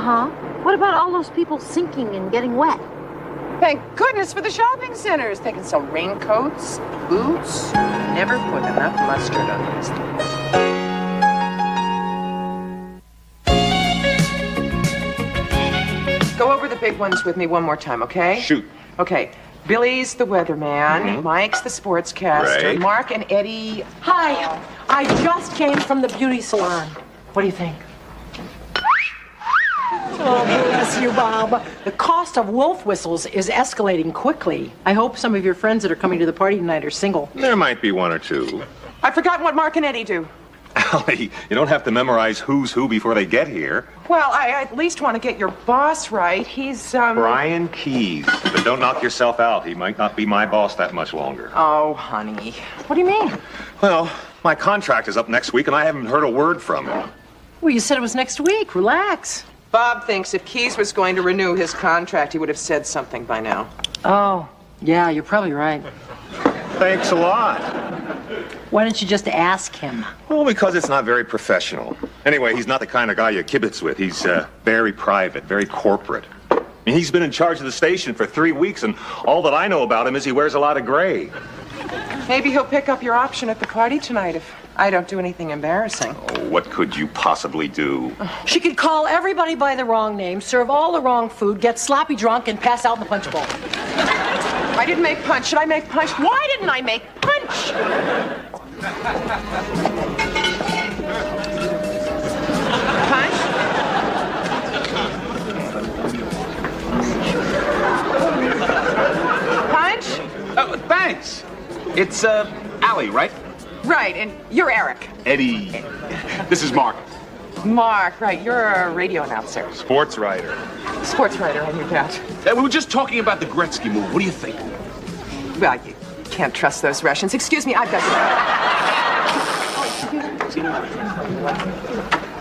Uh-huh. What about all those people sinking and getting wet? Thank goodness for the shopping centers. They can sell raincoats, boots. Never put enough mustard on these things. Go over the big ones with me one more time, okay? Shoot. Okay. Billy's the weatherman. Mike's the sportscaster. Right. Mark and Eddie. Hi. I just came from the beauty salon. What do you think? Oh, bless you, Bob. The cost of wolf whistles is escalating quickly. I hope some of your friends that are coming to the party tonight are single. There might be one or two. I've forgotten what Mark and Eddie do. Allie, you don't have to memorize who's who before they get here. Well, I at least want to get your boss right. He's, Brian Keyes. But don't knock yourself out. He might not be my boss that much longer. Oh, honey. What do you mean? Well, my contract is up next week, and I haven't heard a word from him. Well, you said it was next week. Relax. Bob thinks if Keyes was going to renew his contract, he would have said something by now. Oh, yeah, you're probably right. Thanks a lot. Why don't you just ask him? Well, because it's not very professional. Anyway, he's not the kind of guy you kibitz with. He's very private, very corporate. I mean, he's been in charge of the station for 3 weeks, and all that I know about him is he wears a lot of gray. Maybe he'll pick up your option at the party tonight if I don't do anything embarrassing. Oh, what could you possibly do? She could call everybody by the wrong name, serve all the wrong food, get sloppy drunk, and pass out in the punch bowl. I didn't make punch. Should I make punch? Why didn't I make punch? Punch? Punch? Oh, thanks. It's, Allie, right? Right, and you're Eric. Eddie. This is Mark. Mark, right, you're a radio announcer. Sports writer. Sports writer, I knew that. We were just talking about the Gretzky move. What do you think? Well, you can't trust those Russians. Excuse me, I've got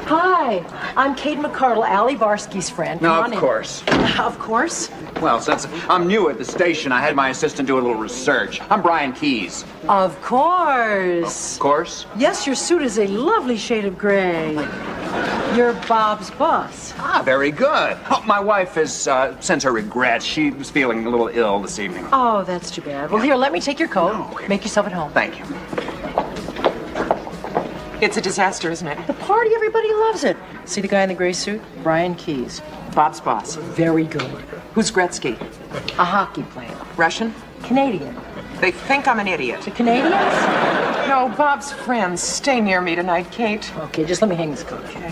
Hi, I'm Kate McCardle, Allie Barsky's friend. No, Come of on course. in. Of course. Well, since I'm new at the station, I had my assistant do a little research. I'm Brian Keyes. Of course. Of course? Yes, your suit is a lovely shade of gray. You're Bob's boss. Ah, very good. Oh, my wife has sent her regrets. She was feeling a little ill this evening. Oh, that's too bad. Well, here, let me take your coat. Oh, okay. Make yourself at home. Thank you. It's a disaster, isn't it? The party, everybody loves it. See the guy in the gray suit? Brian Keyes. Bob's boss. Very good. Who's Gretzky? A hockey player. Russian? Canadian. They think I'm an idiot. The Canadians? No, Bob's friends. Stay near me tonight, Kate. Okay, just let me hang this coat. Okay.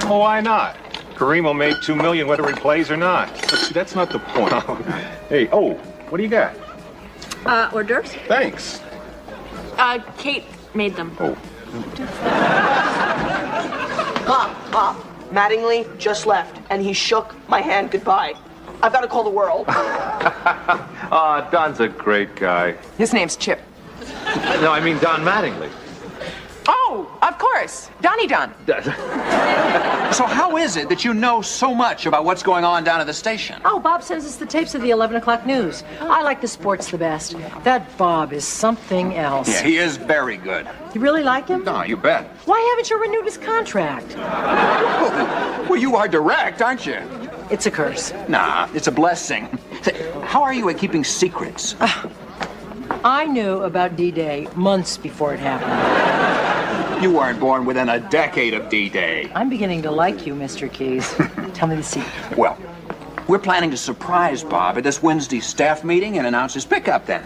Oh, why not? Kareem will make $2 million whether he plays or not. But see, that's not the point. Hey, oh, what do you got? Hors d'oeuvres? Thanks. Kate made them. Oh. Bob, Mattingly just left, and he shook my hand goodbye. I've got to call the world. Don's a great guy. His name's Chip. No, I mean Don Mattingly. Oh, of course. Donnie Don. So how is it that you know so much about what's going on down at the station? Oh, Bob sends us the tapes of the 11 o'clock news. I like the sports the best. That Bob is something else. Yeah, he is very good. You really like him? No, you bet. Why haven't you renewed his contract? Well, you are direct, aren't you? It's a curse. Nah, it's a blessing. How are you at keeping secrets? I knew about D-Day months before it happened. You weren't born within a decade of D-Day. I'm beginning to like you, Mr. Keyes. Tell me the secret. Well, we're planning to surprise Bob at this Wednesday staff meeting and announce his pickup then.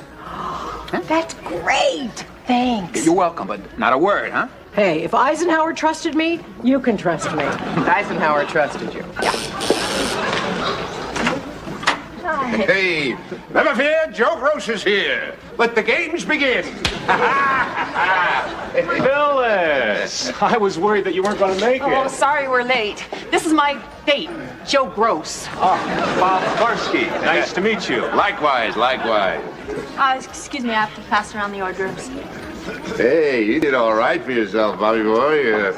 That's great. Thanks. You're welcome, but not a word, huh? Hey, if Eisenhower trusted me, you can trust me. Eisenhower trusted you. Hey, never fear, Joe Gross is here. Let the games begin. Phyllis! I was worried that you weren't going to make Oh, it. sorry we're late. This is my date, Joe Gross. Bob Barsky. Nice to meet you. Likewise. Excuse me, I have to pass around the hors d'oeuvres. Hey, you did all right for yourself, Bobby boy.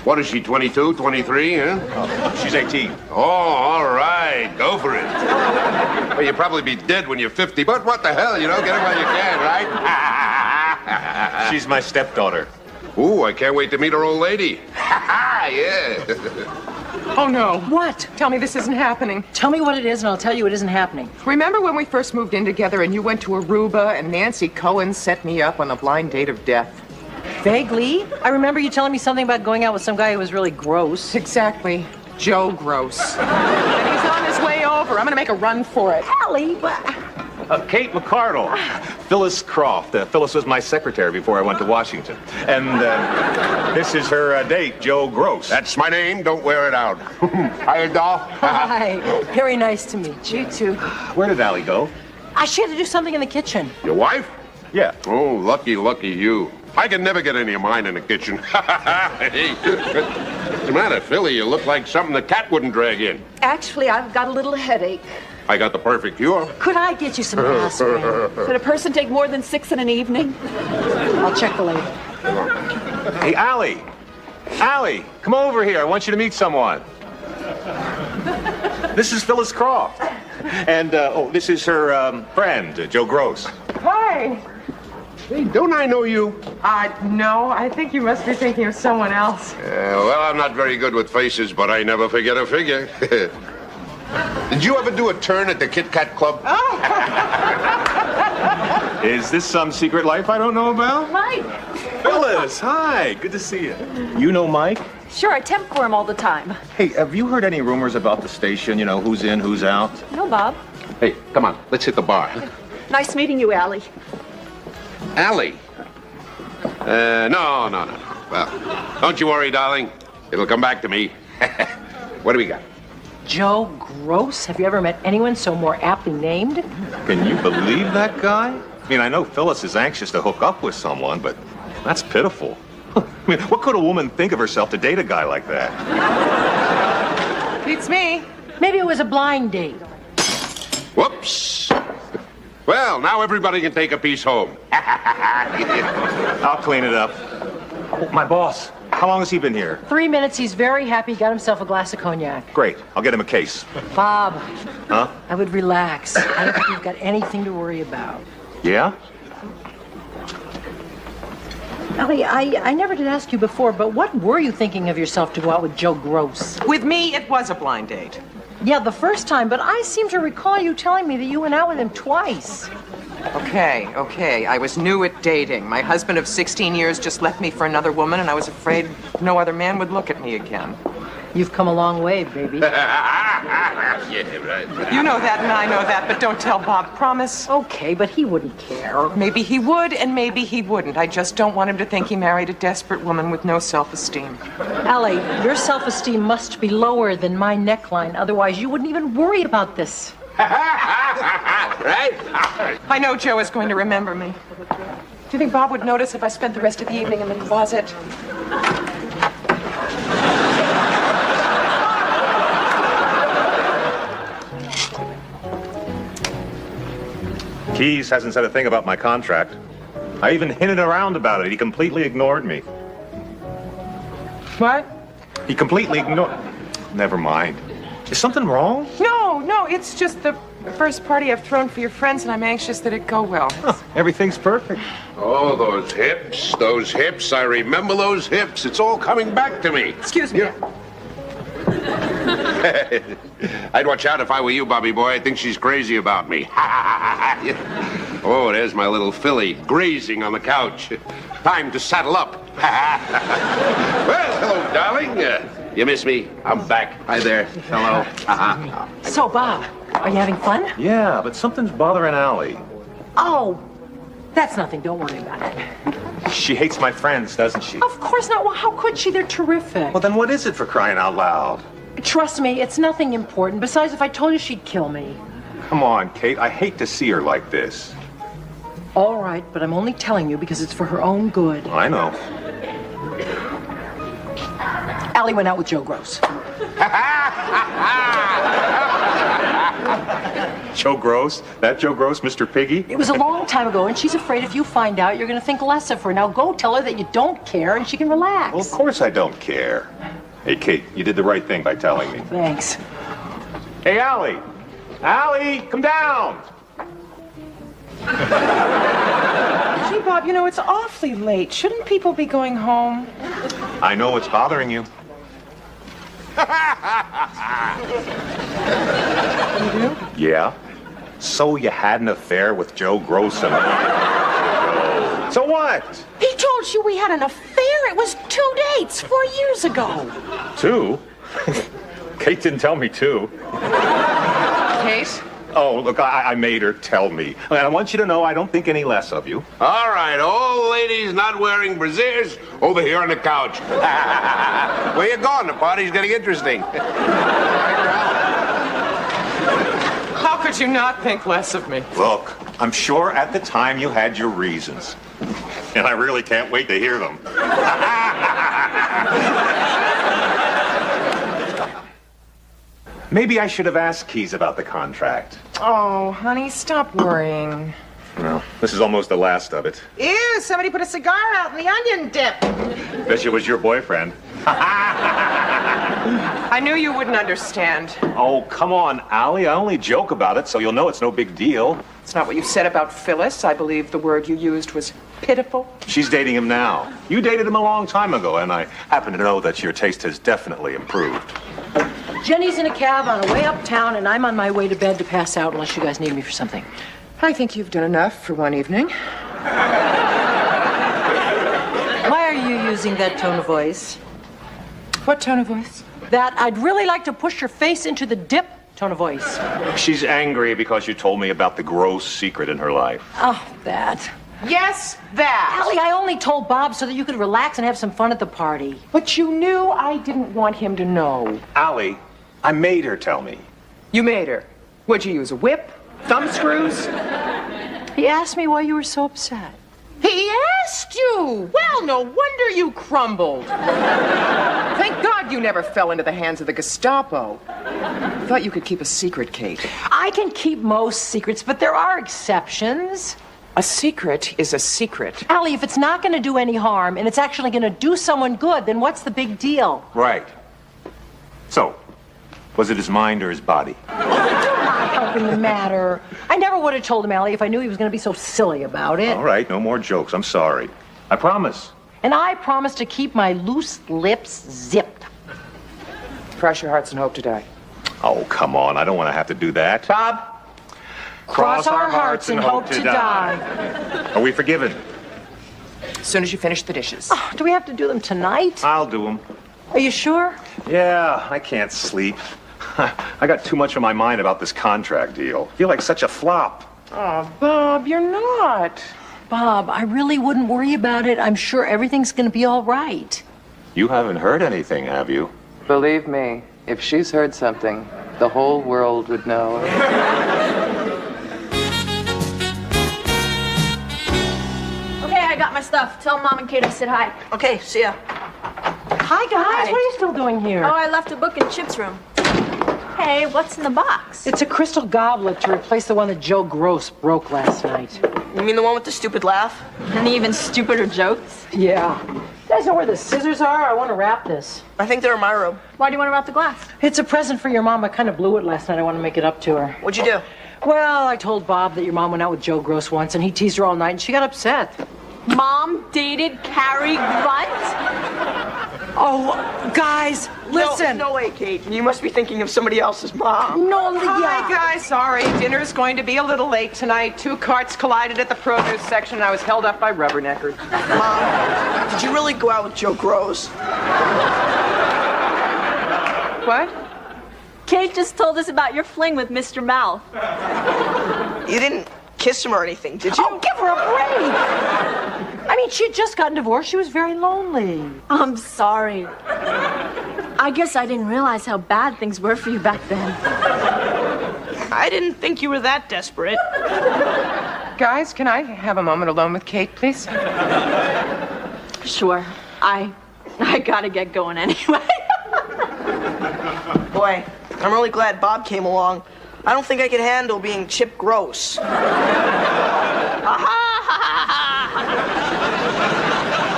What is she, 22, 23, huh? She's 18. Oh, all right. Go for it. Well, you'll probably be dead when you're 50, but what the hell, get it while you can, right? She's my stepdaughter. Ooh, I can't wait to meet her old lady. Yeah. Oh, no. What? Tell me this isn't happening. Tell me what it is and I'll tell you it isn't happening. Remember when we first moved in together and you went to Aruba and Nancy Cohen set me up on the blind date of death? Vaguely. I remember you telling me something about going out with some guy who was really gross. Exactly. Joe Gross. And he's on his way over. I'm gonna make a run for it. Allie, but... Kate McCardle. Phyllis Croft. Phyllis was my secretary before I went to Washington. And this is her date, Joe Gross. That's my name. Don't wear it out. Hiya, doll. Hi. Very nice to meet you. You too. Where did Allie go? She had to do something in the kitchen. Your wife? Yeah. Oh, lucky you. I can never get any of mine in the kitchen. Hey. What's the matter, Philly? You look like something the cat wouldn't drag in. Actually, I've got a little headache. I got the perfect cure. Could I get you some aspirin? Could a person take more than 6 in an evening? I'll check the label. Hey, Allie. Allie, come over here. I want you to meet someone. This is Phyllis Croft. And, this is her friend, Joe Gross. Hi. Hey, don't I know you? No, I think you must be thinking of someone else. Well, I'm not very good with faces, but I never forget a figure. Did you ever do a turn at the Kit Kat Club? Is this some secret life I don't know about? Mike. Phyllis, hi. Good to see you. You know Mike? Sure, I temp for him all the time. Hey, have you heard any rumors about the station? You know, who's in, who's out? No, Bob. Hey, come on. Let's hit the bar. Nice meeting you, Allie. Allie? No. Well, don't you worry, darling. It'll come back to me. What do we got? Joe Gross? Have you ever met anyone so more aptly named? Can you believe that guy? I mean, I know Phyllis is anxious to hook up with someone, but that's pitiful. I mean, what could a woman think of herself to date a guy like that? Beats me. Maybe it was a blind date. Whoops. Well, now everybody can take a piece home. I'll clean it up. Oh, my boss. How long has he been here? 3 minutes. He's very happy. Got himself a glass of cognac. Great. I'll get him a case. Bob. Huh? I would relax. I don't think you've got anything to worry about. Yeah? Allie, I never did ask you before, but what were you thinking of yourself to go out with Joe Gross? With me, it was a blind date. Yeah, the first time, but I seem to recall you telling me that you went out with him twice. Okay. I was new at dating. My husband of 16 years just left me for another woman, and I was afraid no other man would look at me again. You've come a long way, baby. Yeah, right. You know that, and I know that, but don't tell Bob, promise? Okay, but he wouldn't care. Maybe he would, and maybe he wouldn't. I just don't want him to think he married a desperate woman with no self-esteem. Allie, your self-esteem must be lower than my neckline. Otherwise, you wouldn't even worry about this. Right? I know Joe is going to remember me. Do you think Bob would notice if I spent the rest of the evening in the closet? Keyes hasn't said a thing about my contract. I even hinted around about it. He completely ignored me. What? He completely ignored... Never mind. Is something wrong? No, it's just the first party I've thrown for your friends, and I'm anxious that it go well. Huh, everything's perfect. Oh, those hips. I remember those hips. It's all coming back to me. Excuse me. Yeah. I'd watch out if I were you, Bobby boy. I think she's crazy about me. Oh, there's my little filly grazing on the couch. Time to saddle up. Well, hello, darling. You miss me? I'm back. Hi there. Hello. So, Bob, are you having fun? Yeah, but something's bothering Allie. Oh, that's nothing. Don't worry about it. She hates my friends, doesn't she? Of course not. Well, how could she? They're terrific. Well, then what is it, for crying out loud? Trust me, it's nothing important. Besides, if I told you, she'd kill me. Come on, Kate. I hate to see her like this. All right, but I'm only telling you because it's for her own good. I know. Allie went out with Joe Gross. Joe Gross? That Joe Gross, Mr. Piggy? It was a long time ago, and she's afraid if you find out, you're going to think less of her. Now go tell her that you don't care, and she can relax. Well, of course I don't care. Hey, Kate, you did the right thing by telling me. Thanks. Hey, Allie! Allie, come down! Gee, Bob, you know, it's awfully late. Shouldn't people be going home? I know what's bothering you. Yeah? So you had an affair with Joe Gross and... So what? He told you we had an affair. It was 2 dates 4 years ago. 2? Kate didn't tell me 2. Kate? Oh, look, I made her tell me. And I want you to know I don't think any less of you. All right, all ladies not wearing brassieres, over here on the couch. Where you going? The party's getting interesting. How could you not think less of me? Look, I'm sure at the time you had your reasons. And I really can't wait to hear them. Maybe I should have asked Keys about the contract. Oh, honey, stop worrying. Well, this is almost the last of it. Ew, somebody put a cigar out in the onion dip. Bet you was your boyfriend. I knew you wouldn't understand. Oh, come on, Allie. I only joke about it, so you'll know it's no big deal. It's not what you said about Phyllis. I believe the word you used was pitiful. She's dating him now. You dated him a long time ago, and I happen to know that your taste has definitely improved. Jenny's in a cab on her way uptown, and I'm on my way to bed to pass out unless you guys need me for something. I think you've done enough for one evening. Why are you using that tone of voice? What tone of voice? That I'd really like to push your face into the dip tone of voice. She's angry because you told me about the gross secret in her life. Oh, that. Yes, that. Allie, I only told Bob so that you could relax and have some fun at the party. But you knew I didn't want him to know. Allie, I made her tell me. You made her. What'd you use, a whip? Thumb screws? He asked me why you were so upset. He asked you! Well, no wonder you crumbled. Thank God you never fell into the hands of the Gestapo. Thought you could keep a secret, Kate. I can keep most secrets, but there are exceptions. A secret is a secret. Allie, if it's not going to do any harm and it's actually going to do someone good, then what's the big deal? Right. So, was it his mind or his body? Not helping the matter. I never would have told him, Allie, if I knew he was going to be so silly about it. All right, no more jokes. I'm sorry. I promise. And I promise to keep my loose lips zipped. Cross your hearts and hope to die. Oh, come on. I don't want to have to do that. Bob? Cross our hearts and hope to die. Are we forgiven? As soon as you finish the dishes. Oh, do we have to do them tonight? I'll do them. Are you sure? Yeah, I can't sleep. I got too much on my mind about this contract deal. I feel like such a flop. Oh, Bob, you're not. Bob, I really wouldn't worry about it. I'm sure everything's going to be all right. You haven't heard anything, have you? Believe me, if she's heard something, the whole world would know. Okay, I got my stuff. Tell Mom and Kate I said hi. Okay, see ya. Hi, guys. What are you still doing here? Oh, I left a book in Chip's room. Hey, what's in the box? It's a crystal goblet to replace the one that Joe Gross broke last night. You mean the one with the stupid laugh? Any even stupider jokes? Yeah. You guys know where the scissors are? I want to wrap this. I think they're in my room. Why do you want to wrap the glass? It's a present for your mom. I kind of blew it last night. I want to make it up to her. What'd you do? Well, I told Bob that your mom went out with Joe Gross once, and he teased her all night, and she got upset. Mom dated Carrie Grunt? Oh, guys, listen. No way, Kate. You must be thinking of somebody else's mom. No, Hi, guys. Sorry. Dinner's going to be a little late tonight. 2 carts collided at the produce section, and I was held up by rubberneckers. Mom, did you really go out with Joe Gross? What? Kate just told us about your fling with Mr. Mouth. You didn't kiss him or anything, did you? Oh, give her a break. I mean, she had just gotten divorced. She was very lonely. I'm sorry. I guess I didn't realize how bad things were for you back then. I didn't think you were that desperate. Guys, can I have a moment alone with Kate, please? Sure. I gotta get going anyway. Boy, I'm really glad Bob came along. I don't think I could handle being Chip Gross.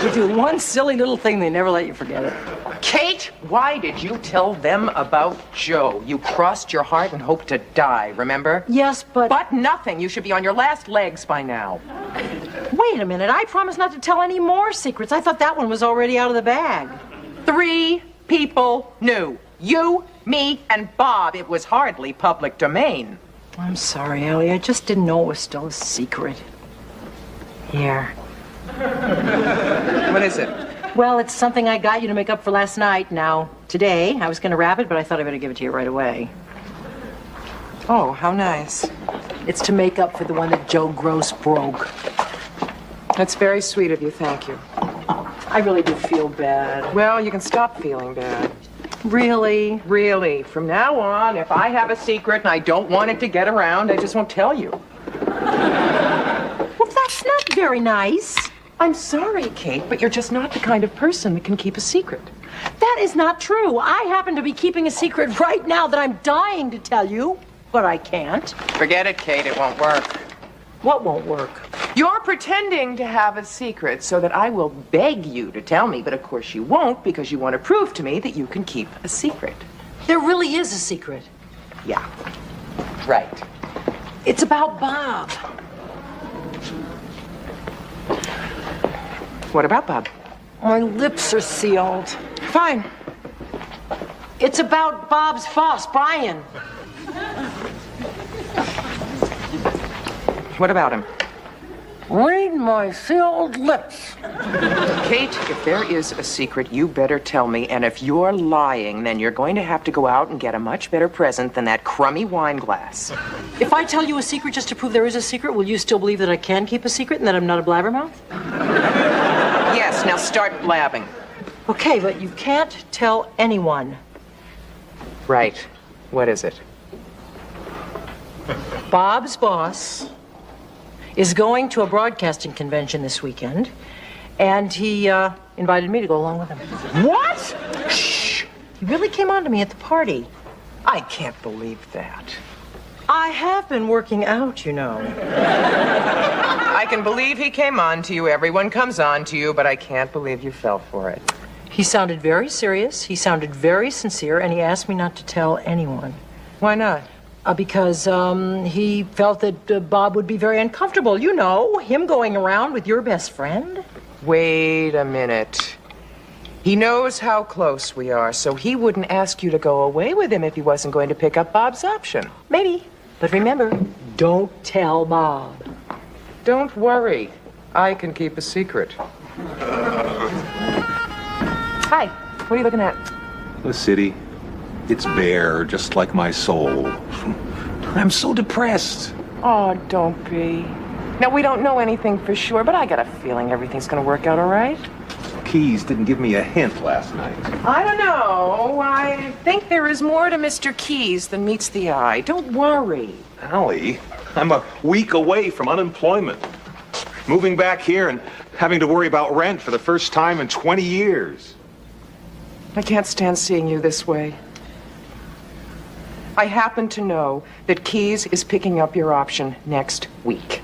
You do one silly little thing, they never let you forget it. Kate, why did you tell them about Joe? You crossed your heart and hoped to die, remember? Yes, but... But nothing. You should be on your last legs by now. Wait a minute. I promised not to tell any more secrets. I thought that one was already out of the bag. 3 people knew. You, me, and Bob. It was hardly public domain. I'm sorry, Allie. I just didn't know it was still a secret. Here. What is it? Well, it's something I got you to make up for last night. Now, today, I was going to wrap it, but I thought I better give it to you right away. Oh, how nice. It's to make up for the one that Joe Gross broke. That's very sweet of you, thank you. I really do feel bad. Well, you can stop feeling bad. Really? Really. From now on, if I have a secret and I don't want it to get around, I just won't tell you. Well, that's not very nice. I'm sorry, Kate, but you're just not the kind of person that can keep a secret. That is not true. I happen to be keeping a secret right now that I'm dying to tell you, but I can't. Forget it, Kate. It won't work. What won't work? You're pretending to have a secret so that I will beg you to tell me, but of course you won't because you want to prove to me that you can keep a secret. There really is a secret. Yeah. Right. It's about Bob. What about Bob? My lips are sealed. Fine. It's about Bob's boss, Brian. What about him? Read my sealed lips. Kate, if there is a secret, you better tell me. And if you're lying, then you're going to have to go out and get a much better present than that crummy wine glass. If I tell you a secret just to prove there is a secret, will you still believe that I can keep a secret and that I'm not a blabbermouth? Yes, now start blabbing. Okay, but you can't tell anyone. Right. What is it? Bob's boss is going to a broadcasting convention this weekend, and he invited me to go along with him. What? Shh. He really came on to me at the party. I can't believe that. I have been working out, you know. I can believe he came on to you. Everyone comes on to you, but I can't believe you fell for it. He sounded very serious, he sounded very sincere, and he asked me not to tell anyone. Why not? Because he felt that Bob would be very uncomfortable. You know, him going around with your best friend. Wait a minute. He knows how close we are, so he wouldn't ask you to go away with him if he wasn't going to pick up Bob's option. Maybe. But remember, don't tell Bob. Don't worry. I can keep a secret. Hi. What are you looking at? The city. It's bare, just like my soul. I'm so depressed. Oh, don't be. Now, we don't know anything for sure, but I got a feeling everything's going to work out all right. Keys didn't give me a hint last night. I don't know. I think there is more to Mr. Keys than meets the eye. Don't worry. Allie, I'm a week away from unemployment. Moving back here and having to worry about rent for the first time in 20 years. I can't stand seeing you this way. I happen to know that Keys is picking up your option next week.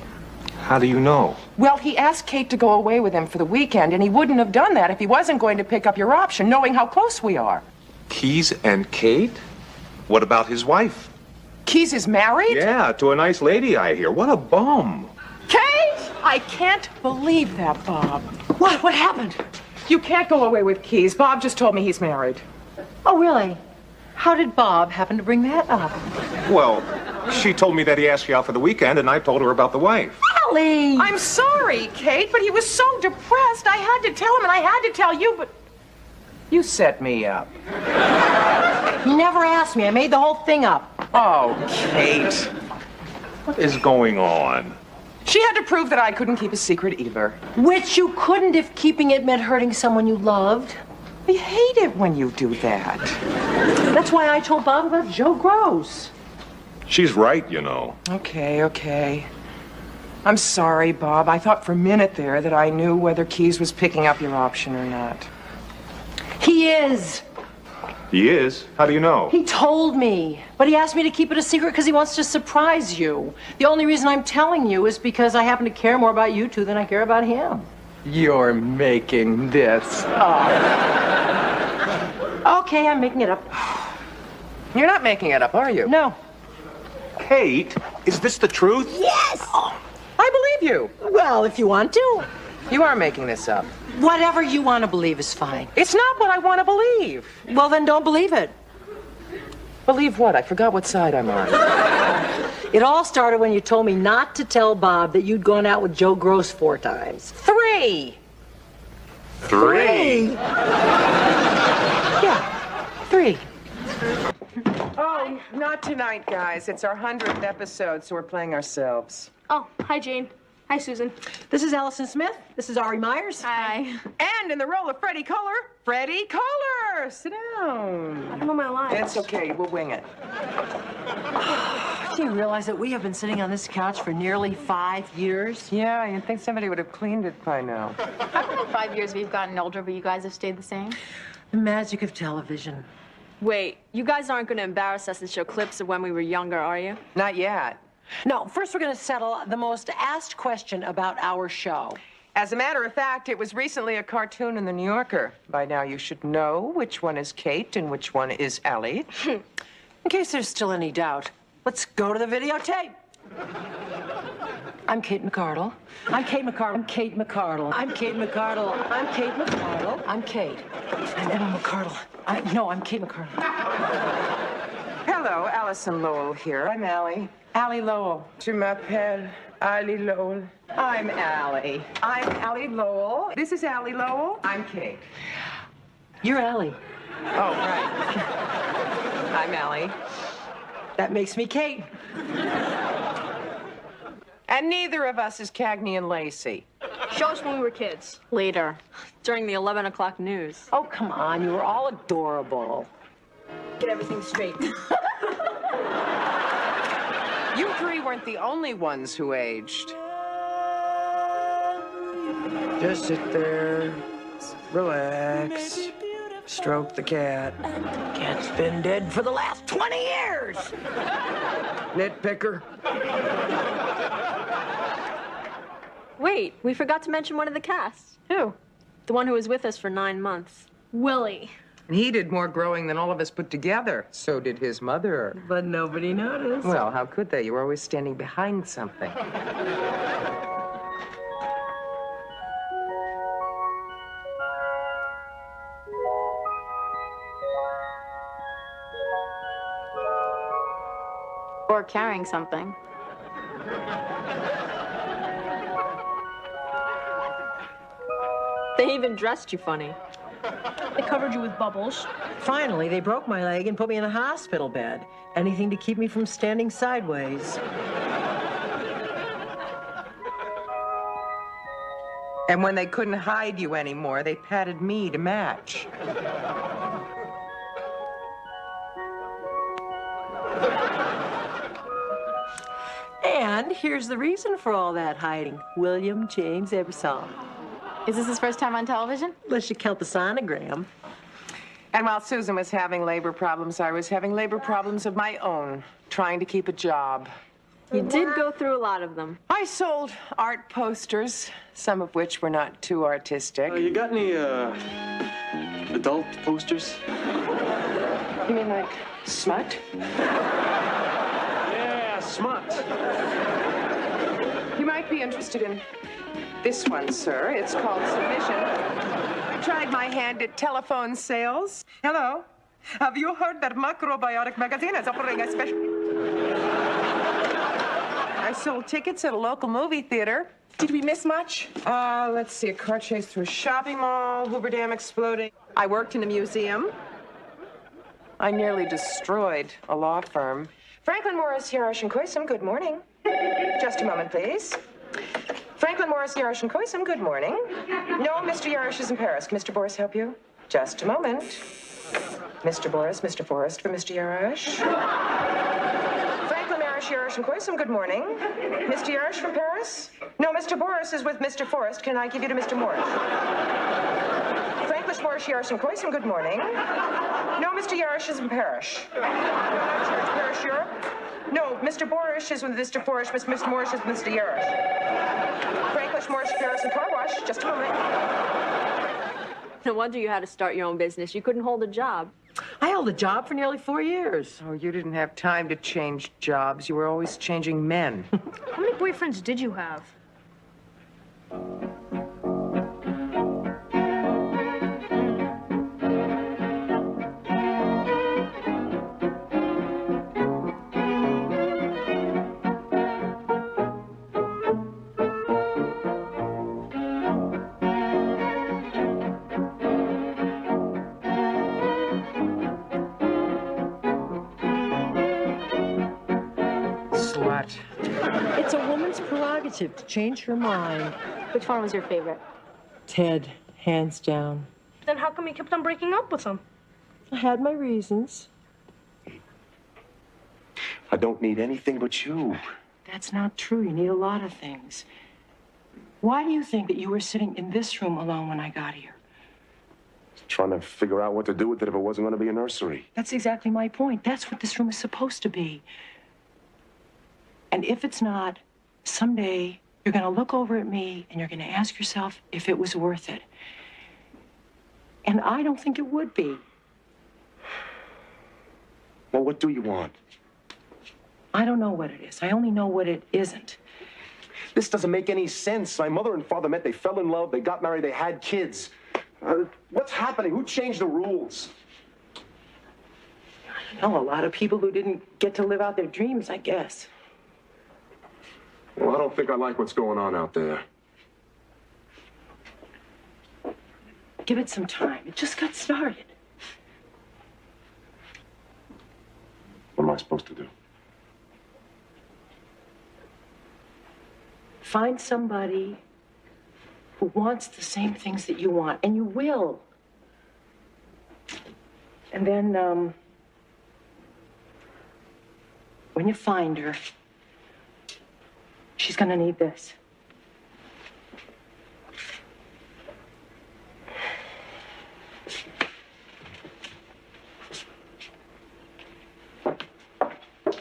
How do you know? Well, he asked Kate to go away with him for the weekend, and he wouldn't have done that if he wasn't going to pick up your option, knowing how close we are. Keys and Kate? What about his wife? Keys is married? Yeah, to a nice lady, I hear. What a bum. Kate! I can't believe that, Bob. What? What happened? You can't go away with Keys. Bob just told me he's married. Oh, really? How did Bob happen to bring that up? Well, she told me that he asked you out for the weekend, and I told her about the wife. Allie! I'm sorry, Kate, but he was so depressed. I had to tell him, and I had to tell you, but you set me up. He never asked me. I made the whole thing up. Oh, Kate. What is going on? She had to prove that I couldn't keep a secret either. Which you couldn't if keeping it meant hurting someone you loved. I hate it when you do that. That's why I told Bob about Joe Gross. She's right, you know. Okay. I'm sorry, Bob. I thought for a minute there that I knew whether Keys was picking up your option or not. He is. He is? How do you know? He told me. But he asked me to keep it a secret because he wants to surprise you. The only reason I'm telling you is because I happen to care more about you two than I care about him. You're making this up. Okay, I'm making it up. You're not making it up, are you? No. Kate, is this the truth? Yes! I believe you. Well, if you want to. You are making this up. Whatever you want to believe is fine. It's not what I want to believe. Well, then don't believe it. Believe what? I forgot what side I'm on. It all started when you told me not to tell Bob that you'd gone out with Joe Gross 4 times. 3! 3? Yeah, 3. Oh, not tonight, guys. It's our 100th episode, so we're playing ourselves. Oh, hi, Jane. Hi, Susan. This is Allison Smith. This is Ari Myers. Hi. And in the role of Freddie Kohler, Freddie Kohler! Sit down. I don't know my lines. It's okay. We'll wing it. Do you realize that we have been sitting on this couch for nearly 5 years? Yeah, you'd think somebody would have cleaned it by now. How come in 5 years we've gotten older, but you guys have stayed the same? The magic of television. Wait, you guys aren't going to embarrass us and show clips of when we were younger, are you? Not yet. No, first we're going to settle the most asked question about our show. As a matter of fact, it was recently a cartoon in the New Yorker. By now you should know which one is Kate and which one is Allie. In case there's still any doubt, let's go to the videotape. I'm Kate McCardle. I'm Kate McCardle. I'm Kate McCardle. I'm Kate McCardle. I'm Kate McCardle. I'm Kate. I'm Emma McCardle. I'm Kate McCardle. Hello, Allison Lowell here. I'm Allie. Allie Lowell. Je m'appelle Allie Lowell. I'm Allie. I'm Allie Lowell. This is Allie Lowell. I'm Kate. You're Allie. Oh, right. I'm Allie. That makes me Kate. And neither of us is Cagney and Lacey. Show us when we were kids. Later, during the 11 o'clock news. Oh, come on. You were all adorable. Get everything straight. You three weren't the only ones who aged. Just sit there, relax, stroke the cat. Cat's been dead for the last 20 years. Nitpicker. Wait, we forgot to mention one of the cast. Who? The one who was with us for 9 months. Willie. And he did more growing than all of us put together. So did his mother. But nobody noticed. Well, how could they? You were always standing behind something. Or carrying something. They even dressed you funny. They covered you with bubbles. Finally, they broke my leg and put me in a hospital bed. Anything to keep me from standing sideways. And when they couldn't hide you anymore, they patted me to match. And here's the reason for all that hiding. William James Ebersol. Is this his first time on television? Unless you count the sonogram. And while Susan was having labor problems, I was having labor problems of my own, trying to keep a job. You did go through a lot of them. I sold art posters, some of which were not too artistic. You got any, adult posters? You mean like smut? Yeah, smut. You might be interested in this one, sir. It's called Submission. I tried my hand at telephone sales. Hello. Have you heard that Macrobiotic magazine is offering a special... I sold tickets at a local movie theater. Did we miss much? Let's see. A car chase through a shopping mall, Hoover Dam exploding. I worked in a museum. I nearly destroyed a law firm. Franklin Morris, Yarash, and Koysam, good morning. Just a moment, please. Franklin Morris, Yarash, and Koysam, good morning. No, Mr. Yarash is in Paris. Can Mr. Boris help you? Just a moment. Mr. Boris, Mr. Forrest for Mr. Yarash. Franklin Yarash, Yarash, and Koysam, good morning. Mr. Yarash from Paris? No, Mr. Boris is with Mr. Forrest. Can I give you to Mr. Morris? Franklin Morris, Yarash, and Koysam, good morning. No, Mr. Yarash is in Paris. Paris, Europe? No, Mr. Boris is with Mr. Forrest, Mr. Morris is with Mr. Yarash. Franklin Morris, Paris, and car wash. Just a moment. No wonder you had to start your own business. You couldn't hold a job. I held a job for nearly 4 years. Oh, you didn't have time to change jobs. You were always changing men. How many boyfriends did you have? What? It's a woman's prerogative to change her mind. Which one was your favorite? Ted, hands down. Then how come you kept on breaking up with him? I had my reasons. I don't need anything but you. That's not true. You need a lot of things. Why do you think that you were sitting in this room alone when I got here? Trying to figure out what to do with it if it wasn't going to be a nursery. That's exactly my point. That's what this room is supposed to be. And if it's not, someday you're going to look over at me and you're going to ask yourself if it was worth it. And I don't think it would be. Well, what do you want? I don't know what it is. I only know what it isn't. This doesn't make any sense. My mother and father met, they fell in love, they got married, they had kids. What's happening? Who changed the rules? I know a lot of people who didn't get to live out their dreams, I guess. Well, I don't think I like what's going on out there. Give it some time. It just got started. What am I supposed to do? Find somebody who wants the same things that you want, and you will. And then, when you find her, she's gonna need this.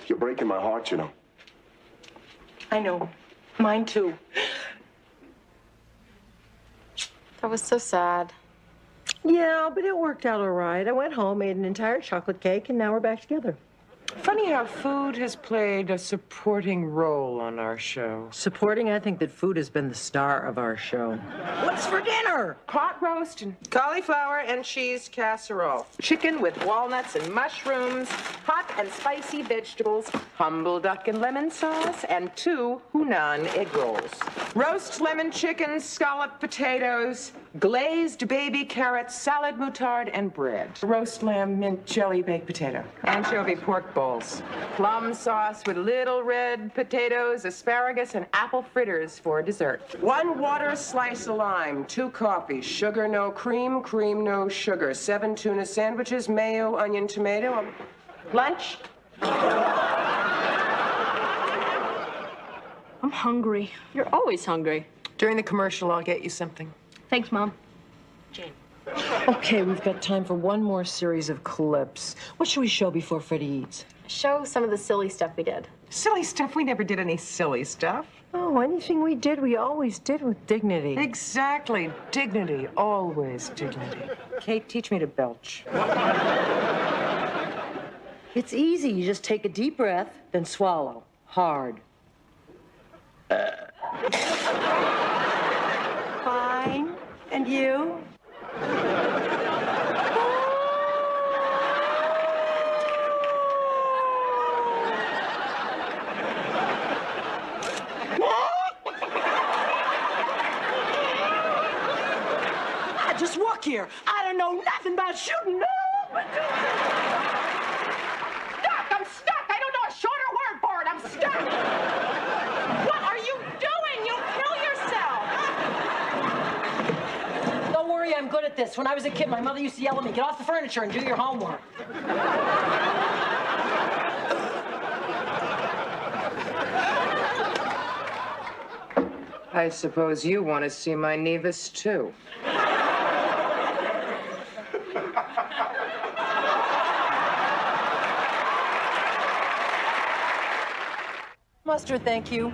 You're breaking my heart, you know. I know. Mine too. That was so sad. Yeah, but it worked out all right. I went home, made an entire chocolate cake, and now we're back together. Funny how food has played a supporting role on our show. Supporting, I think that food has been the star of our show. What's for dinner? Pot roast and cauliflower and cheese casserole. Chicken with walnuts and mushrooms, hot and spicy vegetables, humble duck and lemon sauce, and 2 Hunan egg rolls. Roast lemon chicken, scalloped potatoes, glazed baby carrots, salad moutarde, and bread. Roast lamb, mint jelly, baked potato. Anchovy pork bowls. Plum sauce with little red potatoes, asparagus, and apple fritters for dessert. 1 water slice of lime, 2 coffees, sugar no cream, cream no sugar, 7 tuna sandwiches, mayo, onion, tomato. Lunch? I'm hungry. You're always hungry. During the commercial, I'll get you something. Thanks, Mom. Jane. Okay, we've got time for one more series of clips. What should we show before Freddie eats? Show some of the silly stuff we did. Silly stuff? We never did any silly stuff. Oh, anything we did, we always did with dignity. Exactly. Dignity. Always dignity. Kate, teach me to belch. It's easy. You just take a deep breath, then swallow. Hard. Fine. And you? I just walk here. I don't know nothing about shooting. No. Stuck! I'm stuck! I don't know a shorter word for it. I'm stuck! What are you doing? You'll kill yourself! Don't worry, I'm good at this. When I was a kid, my mother used to yell at me, get off the furniture and do your homework. I suppose you want to see my Nevis, too. Mustard, thank you.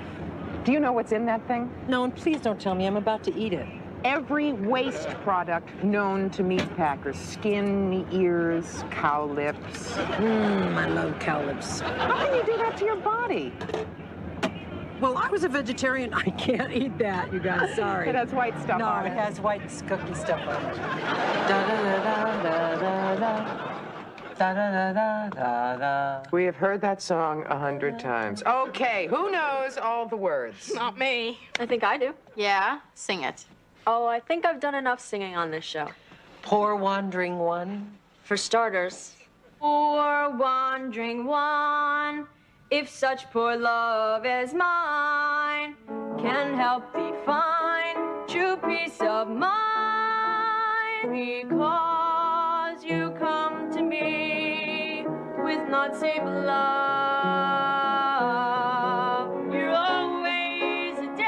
Do you know what's in that thing? No, and please don't tell me. I'm about to eat it. Every waste product known to meat packers. Skin, ears, cow lips. I love cow lips. How can you do that to your body? Well, I was a vegetarian. I can't eat that, you guys. Sorry. It has white stuff on it. No, it has white cookie stuff on it. Da-da-da-da-da-da-da. Da-da-da-da-da-da. We have heard that song 100 times. Okay, who knows all the words? Not me. I think I do. Yeah? Sing it. Oh, I think I've done enough singing on this show. Poor wandering one. For starters. Poor wandering one, If such poor love as mine can help thee find true peace of mind, because you come to me with naught save love, you're always a day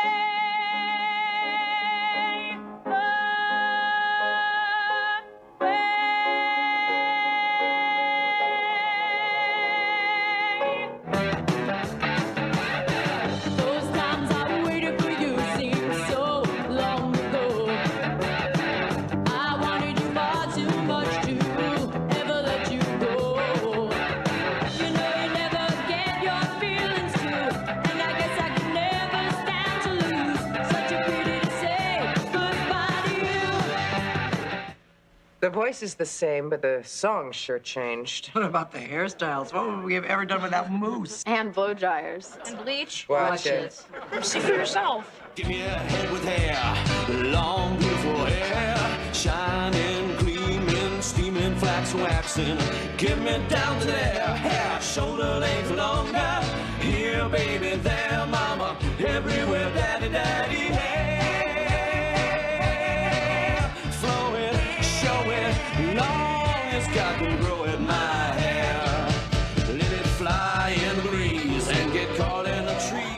Those times I waited for you seem so long ago. I wanted you far too much to ever let you go. You know you never gave your feelings to, and I guess I could never stand to lose. Such a pity to say goodbye to you. The voice is the same, but the song sure changed. What about the hairstyles? What would we have ever done without mousse? And blow dryers. And bleach. Watch it. See for yourself. Give me a head with hair, long beautiful hair, shining, gleaming, steaming, flax waxing. Give me down to there, hair, shoulder length longer. Here, baby, there, mama, everywhere, daddy, daddy, hair. Flowing, showing, long as God can grow it, my hair. Let it fly in the breeze and get caught in a tree.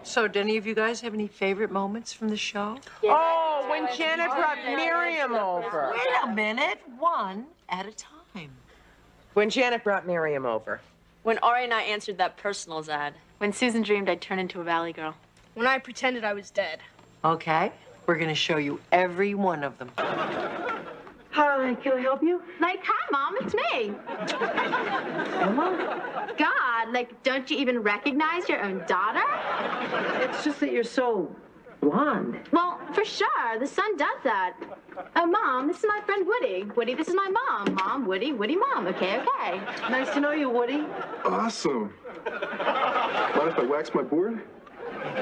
So, do any of you guys have any favorite moments from the show? Oh, when Janet brought Miriam over. Wait a minute. One at a time. When Janet brought Miriam over. When Ari and I answered that personals ad. When Susan dreamed I'd turn into a valley girl. When I pretended I was dead. Okay. We're going to show you every one of them. Hi, can I help you? Like, hi, Mom, it's me. Emma? God, like, don't you even recognize your own daughter? It's just that you're so blonde. Well, for sure, the sun does that. Oh, Mom, this is my friend Woody. Woody, this is my mom. Mom, Woody, Woody, Mom. Okay, okay. Nice to know you, Woody. Awesome. Mind if I wax my board?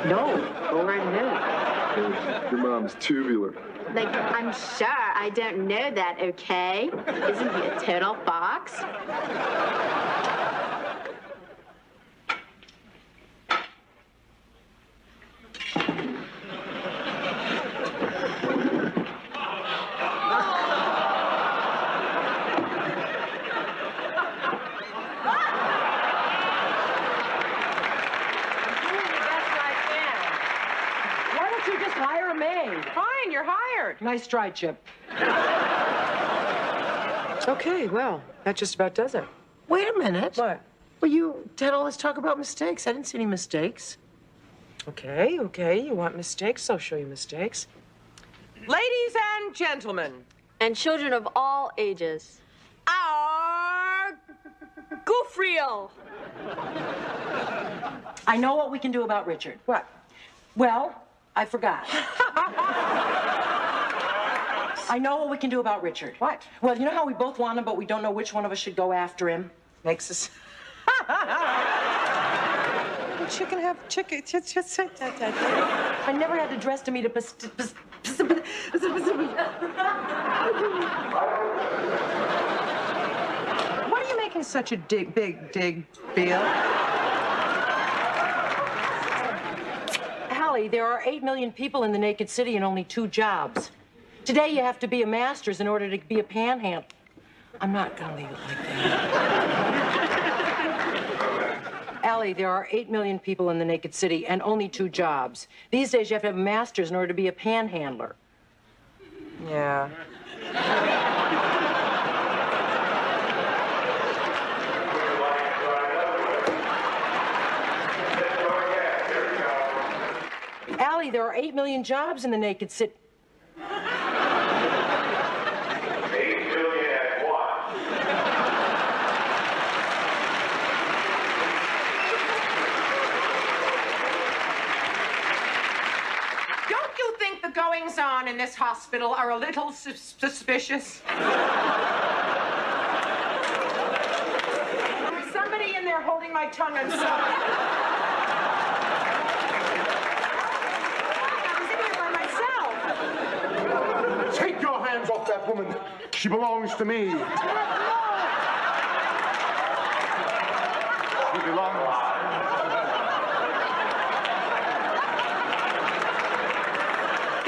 No, go right ahead. Your mom's tubular. Like, I'm sure I don't know that, okay? Isn't he a total fox? Why don't you just hire a maid? Fine, you're hired. Nice try, Chip. Okay, well, that just about does it. Wait a minute. What? Well, you had all this talk about mistakes. I didn't see any mistakes. Okay, okay, you want mistakes? I'll show you mistakes. Ladies and gentlemen. And children of all ages. Our goof reel. I know what we can do about Richard. What? Well, I forgot. I know what we can do about Richard. What? Well, you know how we both want him, but we don't know which one of us should go after him? Makes us... Chicken have chicken. I never had to dress to meet a What are you making such a big deal? Allie, there are 8 million people in the naked city and only 2 jobs. Today you have to be a master's in order to be a panhandler. I'm not gonna leave it like that. Allie, there are 8 million people in the naked city and only 2 jobs. These days you have to have a master's in order to be a panhandler. Yeah. Allie, there are 8 million jobs in the naked city. 8 million at what? Don't you think the goings-on in this hospital are a little suspicious? There's somebody in there holding my tongue and sucking. Take your hands off that woman. She belongs to me. She belongs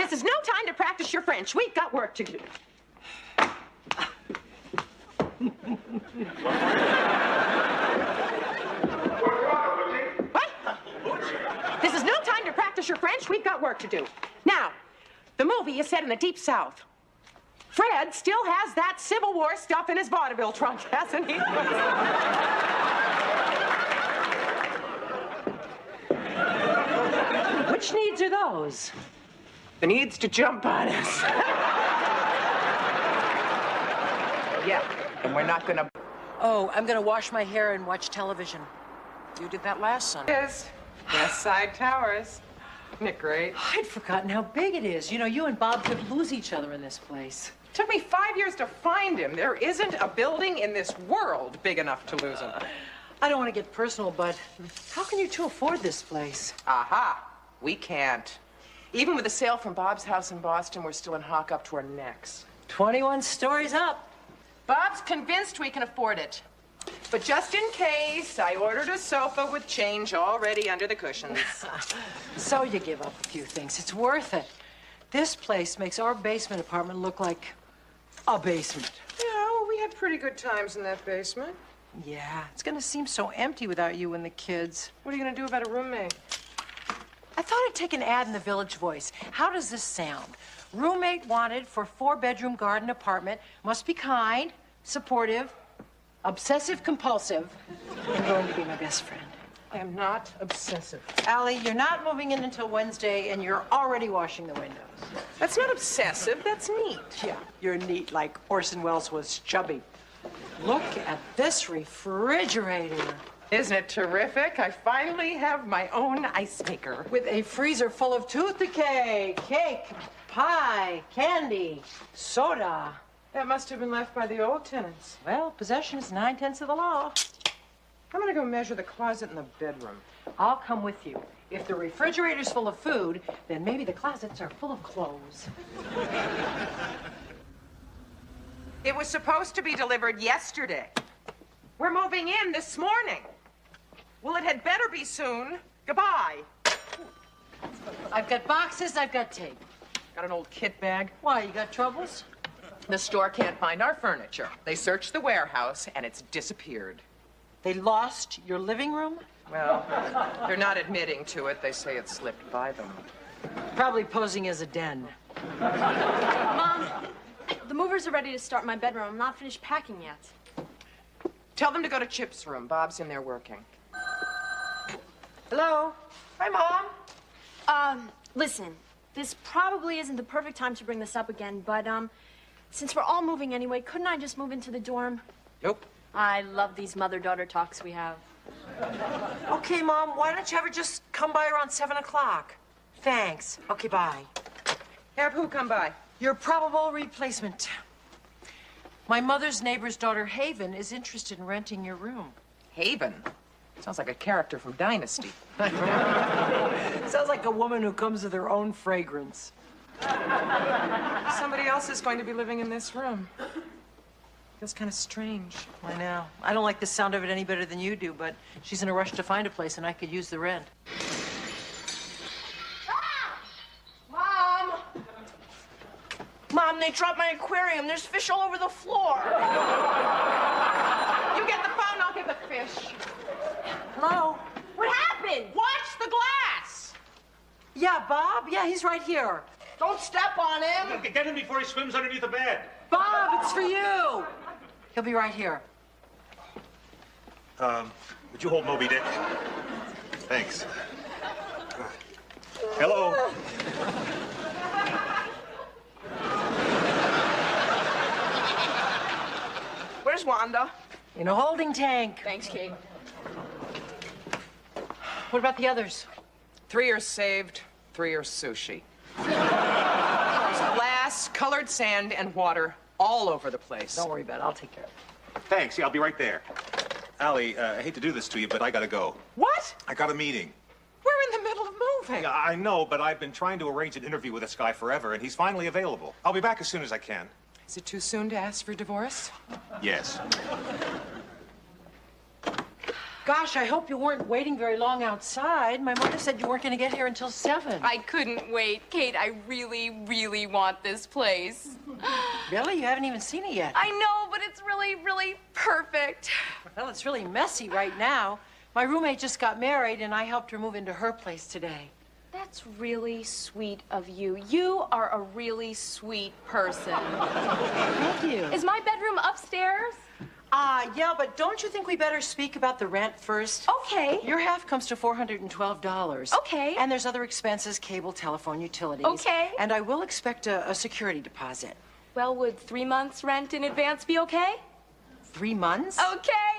This is no time to practice your French. We've got work to do. What? This is no time to practice your French. We've got work to do. Now, the movie is set in the Deep South. Fred still has that Civil War stuff in his vaudeville trunk, hasn't he? Which needs are those? The needs to jump on us. Yeah, and we're not gonna... Oh, I'm gonna wash my hair and watch television. You did that last Sunday. Yes, West Side Towers. Isn't it great? I'd forgotten how big it is. You know, you and Bob could lose each other in this place. Took me 5 years to find him. There isn't a building in this world big enough to lose him. I don't want to get personal, but how can you two afford this place? Aha, we can't. Even with a sale from Bob's house in Boston, we're still in hock up to our necks. 21 stories up. Bob's convinced we can afford it. But just in case, I ordered a sofa with change already under the cushions. So you give up a few things. It's worth it. This place makes our basement apartment look like a basement. Yeah, well, we had pretty good times in that basement. Yeah, it's gonna seem so empty without you and the kids. What are you gonna do about a roommate? I thought I'd take an ad in the Village Voice. How does this sound? Roommate wanted for 4-bedroom garden apartment. Must be kind, supportive, obsessive compulsive, and going to be my best friend. I am not obsessive. Allie, you're not moving in until Wednesday, and you're already washing the windows. That's not obsessive, that's neat. Yeah, you're neat like Orson Welles was chubby. Look at this refrigerator. Isn't it terrific? I finally have my own ice maker. With a freezer full of tooth decay, cake, pie, candy, soda. That must have been left by the old tenants. Well, possession is 9/10 of the law. I'm gonna go measure the closet in the bedroom. I'll come with you. If the refrigerator's full of food, then maybe the closets are full of clothes. It was supposed to be delivered yesterday. We're moving in this morning. Well, it had better be soon. Goodbye. I've got boxes, I've got tape. Got an old kit bag. Why, you got troubles? The store can't find our furniture. They searched the warehouse, and it's disappeared. They lost your living room? Well, they're not admitting to it. They say it slipped by them. Probably posing as a den. Mom, the movers are ready to start my bedroom. I'm not finished packing yet. Tell them to go to Chip's room. Bob's in there working. Hello? Hi, Mom. Listen, this probably isn't the perfect time to bring this up again, but, since we're all moving anyway, couldn't I just move into the dorm? Nope. I love these mother-daughter talks we have. Okay, Mom, why don't you ever just come by around 7 o'clock? Thanks. Okay, bye. Have who come by? Your probable replacement. My mother's neighbor's daughter, Haven, is interested in renting your room. Haven? Sounds like a character from Dynasty. Sounds like a woman who comes with her own fragrance. Somebody else is going to be living in this room. Feels kind of strange. I know. I don't like the sound of it any better than you do, but she's in a rush to find a place, and I could use the rent. Mom! Mom, they dropped my aquarium. There's fish all over the floor. You get the phone, I'll get the fish. Hello? What happened? Watch the glass! Yeah, Bob? Yeah, he's right here. Don't step on him. Get him before he swims underneath the bed. Bob, it's for you. He'll be right here. Would you hold Moby Dick? Thanks. Hello. Where's Wanda? In a holding tank. Thanks, Kate. What about the others? 3 are saved, 3 are sushi. There's glass, colored sand, and water all over the place. Don't worry about it. I'll take care of it. Thanks. Yeah, I'll be right there. Allie, I hate to do this to you, but I gotta go. What? I got a meeting. We're in the middle of moving. Yeah, I know, but I've been trying to arrange an interview with this guy forever, and he's finally available. I'll be back as soon as I can. Is it too soon to ask for divorce? Yes. Gosh, I hope you weren't waiting very long outside. My mother said you weren't going to get here until 7. I couldn't wait. Kate, I really, really want this place. Really? You haven't even seen it yet. I know, but it's really, really perfect. Well, it's really messy right now. My roommate just got married, and I helped her move into her place today. That's really sweet of you. You are a really sweet person. Thank you. Is my bedroom upstairs? Yeah, but don't you think we better speak about the rent first? Okay. Your half comes to $412. Okay. And there's other expenses, cable, telephone, utilities. Okay. And I will expect a security deposit. Well, would 3 months rent in advance be okay? 3 months? Okay.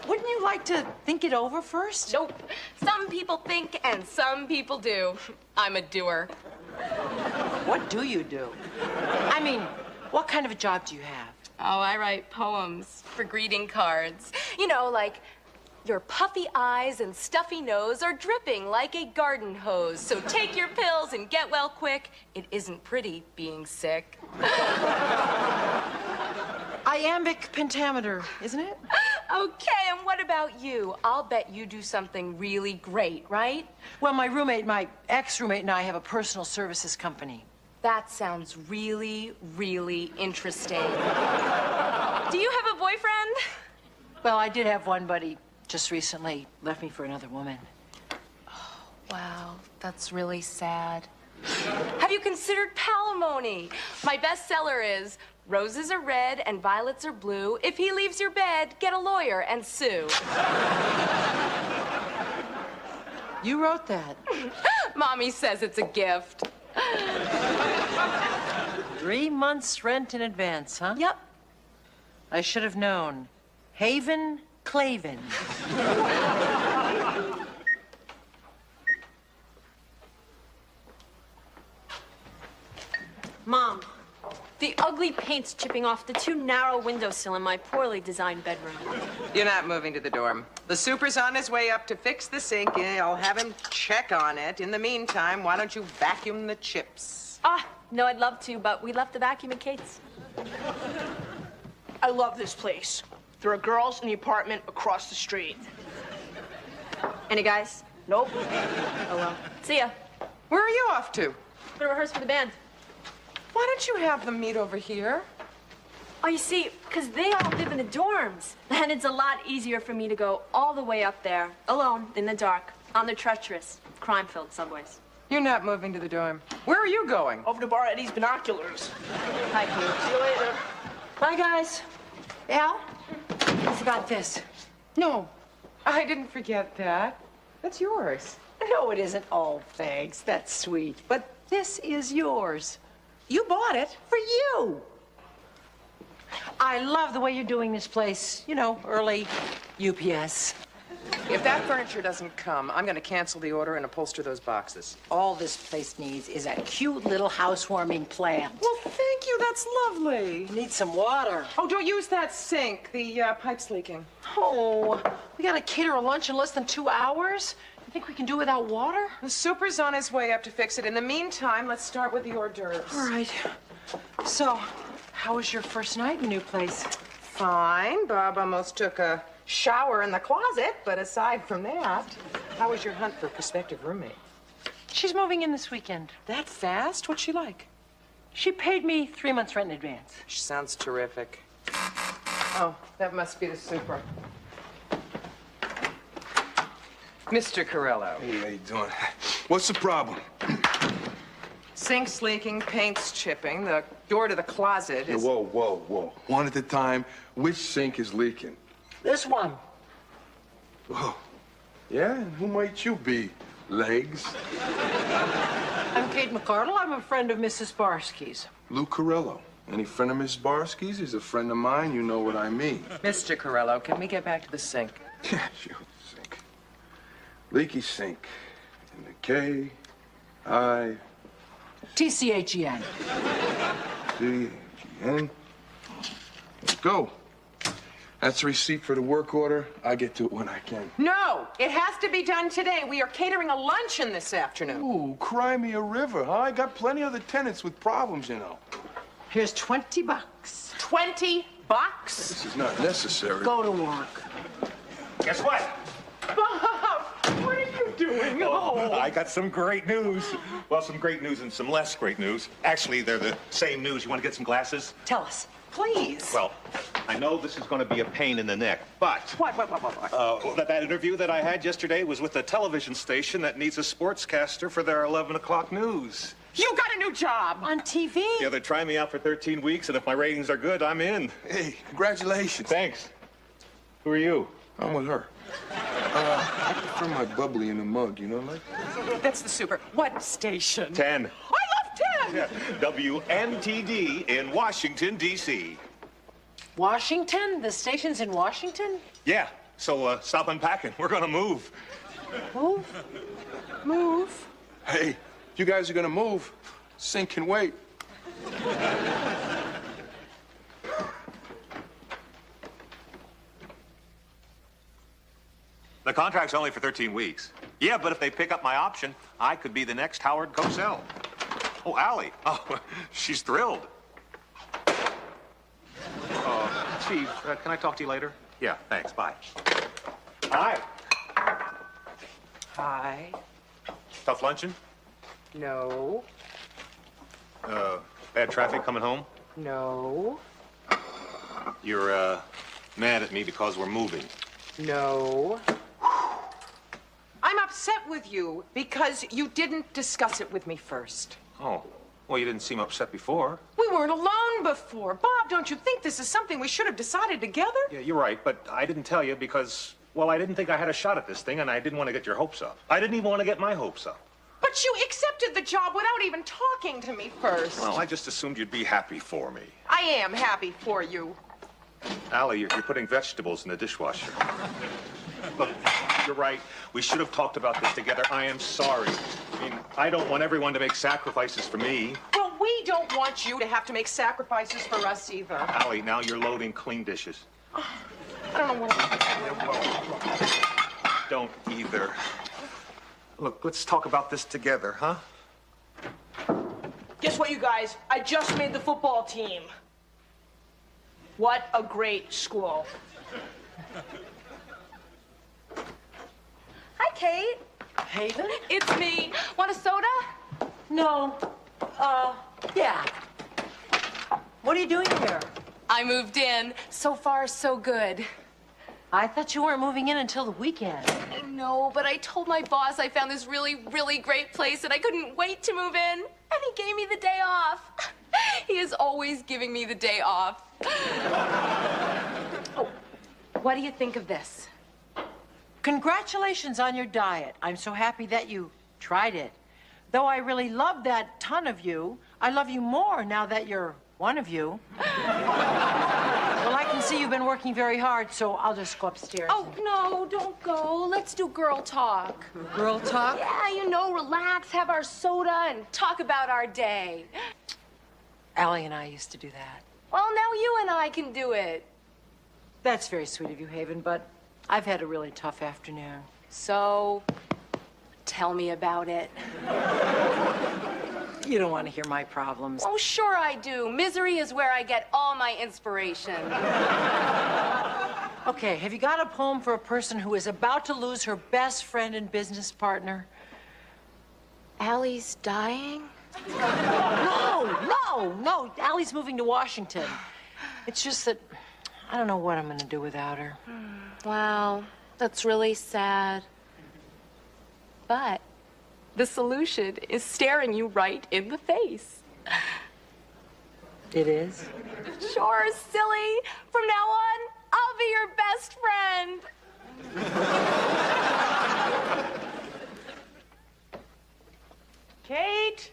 Wouldn't you like to think it over first? Nope. Some people think and some people do. I'm a doer. What do you do? I mean, what kind of a job do you have? Oh, I write poems for greeting cards. You know, like, your puffy eyes and stuffy nose are dripping like a garden hose. So take your pills and get well quick. It isn't pretty being sick. Iambic pentameter, isn't it? Okay, and what about you? I'll bet you do something really great, right? Well, my ex-roommate and I have a personal services company. That sounds really, really interesting. Do you have a boyfriend? Well, I did have one, but he just recently left me for another woman. Oh, wow, that's really sad. Have you considered palimony? My bestseller is Roses Are Red and Violets Are Blue. If he leaves your bed, get a lawyer and sue. You wrote that. Mommy says it's a gift. 3 months rent in advance, huh? Yep. I should have known. Haven Clavin. Mom, the ugly paint's chipping off the too narrow windowsill in my poorly designed bedroom. You're not moving to the dorm. The super's on his way up to fix the sink. Yeah, I'll have him check on it. In the meantime, why don't you vacuum the chips? No, I'd love to, but we left the vacuum at Kate's. I love this place. There are girls in the apartment across the street. Any guys? Nope. Oh, well. See ya. Where are you off to? Gonna rehearse for the band. Why don't you have them meet over here? Oh, you see, because they all live in the dorms. And it's a lot easier for me to go all the way up there, alone, in the dark, on the treacherous, crime-filled subways. You're not moving to the dorm. Where are you going? Over to Bar Eddie's binoculars. Hi, Kate. See you later. Bye, guys. Al, I forgot this. No, I didn't forget that. That's yours. No, it isn't. Oh, thanks. That's sweet. But this is yours. You bought it for you. I love the way you're doing this place. You know, early UPS. If that furniture doesn't come, I'm going to cancel the order and upholster those boxes. All this place needs is a cute little housewarming plant. Well, thank you. That's lovely. Need some water. Oh, don't use that sink. The pipe's leaking. Oh, we gotta cater a lunch in less than 2 hours? You think we can do without water? The super's on his way up to fix it. In the meantime, let's start with the hors d'oeuvres. All right. So, how was your first night in the new place? Fine. Bob almost took a shower in the closet, but aside from that, how was your hunt for a prospective roommate? She's moving in this weekend. That fast? What's she like? She paid me 3 months rent in advance. She sounds terrific. Oh, that must be the super. Mr. Corello. Hey, how you doing? What's the problem? Sink's leaking, paint's chipping, the door to the closet is... Whoa, whoa, whoa. One at a time. Which sink is leaking? This one. Whoa. Yeah? And who might you be? Legs? I'm Kate McCardle. I'm a friend of Mrs. Barsky's. Lou Corello. Any friend of Miss Barsky's is a friend of mine. You know what I mean. Mr. Corello, can we get back to the sink? Yeah, sure. Sink. Leaky sink. In the K-I... TCHEN. C-H-E-N. Go. That's the receipt for the work order. I get to it when I can. No, it has to be done today. We are catering a luncheon this afternoon. Ooh, cry me a river, huh? I got plenty of the tenants with problems, you know. Here's $20. $20? box? This is not necessary. Go to work. Guess what? Bob, what are you doing? Oh, I got some great news. Well, some great news and some less great news. Actually, they're the same news. You want to get some glasses? Tell us, please. Well, I know this is going to be a pain in the neck, but... What? That interview that I had yesterday was with a television station that needs a sportscaster for their 11 o'clock news. You got a new job. On TV? Yeah, they're trying me out for 13 weeks, and if my ratings are good, I'm in. Hey, congratulations. Thanks. Who are you? I'm with her. I prefer my bubbly in the mug, you know, like? That's the super. What station? 10. I love 10! Yeah. WNTD in Washington, D.C. Washington? The station's in Washington? Yeah, so stop unpacking. We're gonna move. Move? Hey, if you guys are gonna move, Sink can wait. The contract's only for 13 weeks. Yeah, but if they pick up my option, I could be the next Howard Cosell. Oh, Allie. Oh, she's thrilled. Chief, can I talk to you later? Yeah, thanks. Bye. Hi. Hi. Tough luncheon? No. Bad traffic coming home? No. You're, mad at me because we're moving. No. I'm upset with you because you didn't discuss it with me first. Oh, well, you didn't seem upset before. We weren't alone before. Bob, don't you think this is something we should have decided together? Yeah, you're right, but I didn't tell you because, well, I didn't think I had a shot at this thing, and I didn't want to get your hopes up. I didn't even want to get my hopes up. But you accepted the job without even talking to me first. Well, I just assumed you'd be happy for me. I am happy for you. Allie, you're putting vegetables in the dishwasher. Look, you're right. We should have talked about this together. I am sorry. I mean, I don't want everyone to make sacrifices for me. Well, we don't want you to have to make sacrifices for us either. Allie, now you're loading clean dishes. I don't know what Don't either. Look, let's talk about this together, huh? Guess what, you guys? I just made the football team. What a great school. Hi, Kate. Haven? It's me. Want a soda? No. Yeah. What are you doing here? I moved in. So far, so good. I thought you weren't moving in until the weekend. I know, but I told my boss I found this really, really great place and I couldn't wait to move in. And he gave me the day off. He is always giving me the day off. Oh, what do you think of this? Congratulations on your diet. I'm so happy that you tried it. Though I really love that ton of you, I love you more now that you're one of you. Well, I can see you've been working very hard, so I'll just go upstairs. Oh, no, don't go. Let's do girl talk. Girl talk? Yeah, you know, relax, have our soda, and talk about our day. Allie and I used to do that. Well, now you and I can do it. That's very sweet of you, Haven, but I've had a really tough afternoon. So, tell me about it. You don't want to hear my problems. Oh, sure I do. Misery is where I get all my inspiration. Okay, have you got a poem for a person who is about to lose her best friend and business partner? Allie's dying? No. Allie's moving to Washington. It's just that I don't know what I'm going to do without her. Wow, that's really sad. But the solution is staring you right in the face. It is? Sure, silly. From now on, I'll be your best friend. Kate?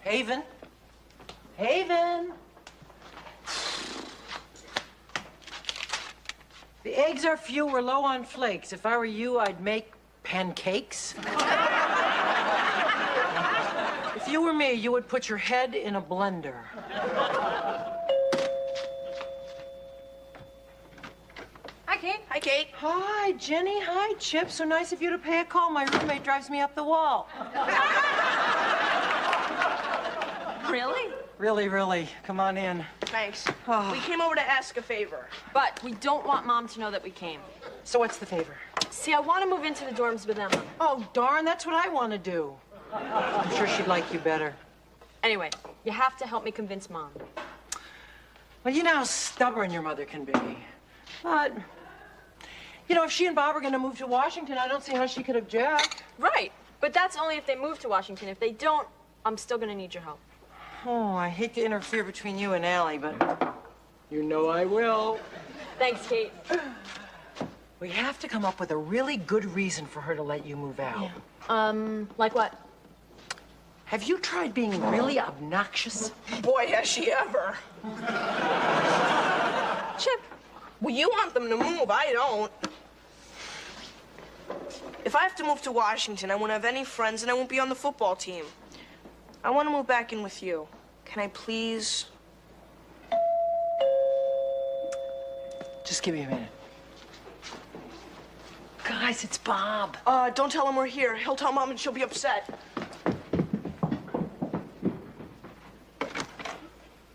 Haven? Haven? The eggs are few. We're low on flakes. If I were you, I'd make pancakes. If you were me, you would put your head in a blender. Hi, Kate. Hi, Kate. Hi, Jenny. Hi, Chip. So nice of you to pay a call. My roommate drives me up the wall. Really? Really, really. Come on in. Thanks. We came over to ask a favor. But we don't want Mom to know that we came. So what's the favor? See, I want to move into the dorms with Emma. Oh, darn, that's what I want to do. I'm sure she'd like you better. Anyway, you have to help me convince Mom. Well, you know how stubborn your mother can be. But, you know, if she and Bob are going to move to Washington, I don't see how she could object. Right. But that's only if they move to Washington. If they don't, I'm still going to need your help. Oh, I hate to interfere between you and Allie, but you know I will. Thanks, Kate. We have to come up with a really good reason for her to let you move out. Yeah. Like what? Have you tried being really obnoxious? Boy, has she ever. Chip, well, you want them to move. I don't. If I have to move to Washington, I won't have any friends and I won't be on the football team. I want to move back in with you. Can I please? Just give me a minute. Guys, it's Bob. Don't tell him we're here. He'll tell Mom and she'll be upset.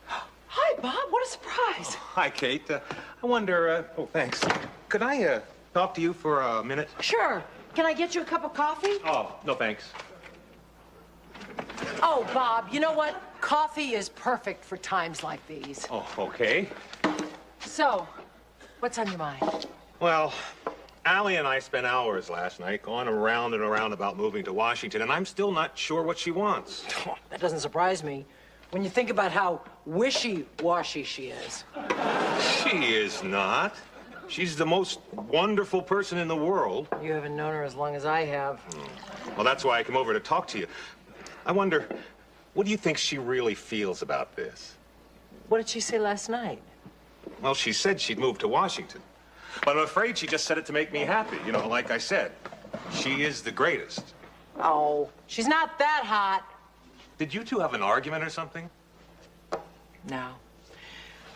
Hi, Bob. What a surprise. Hi, Kate. I wonder, oh, thanks. Could I, talk to you for a minute? Sure. Can I get you a cup of coffee? Oh, no thanks. Oh, Bob, you know what? Coffee is perfect for times like these. Oh, okay. So, what's on your mind? Well, Allie and I spent hours last night going around and around about moving to Washington, and I'm still not sure what she wants. Oh, that doesn't surprise me when you think about how wishy-washy she is. She is not. She's the most wonderful person in the world. You haven't known her as long as I have. Well, that's why I came over to talk to you. I wonder, what do you think she really feels about this? What did she say last night? Well, she said she'd move to Washington. But I'm afraid she just said it to make me happy. You know, like I said, she is the greatest. Oh, she's not that hot. Did you two have an argument or something? No.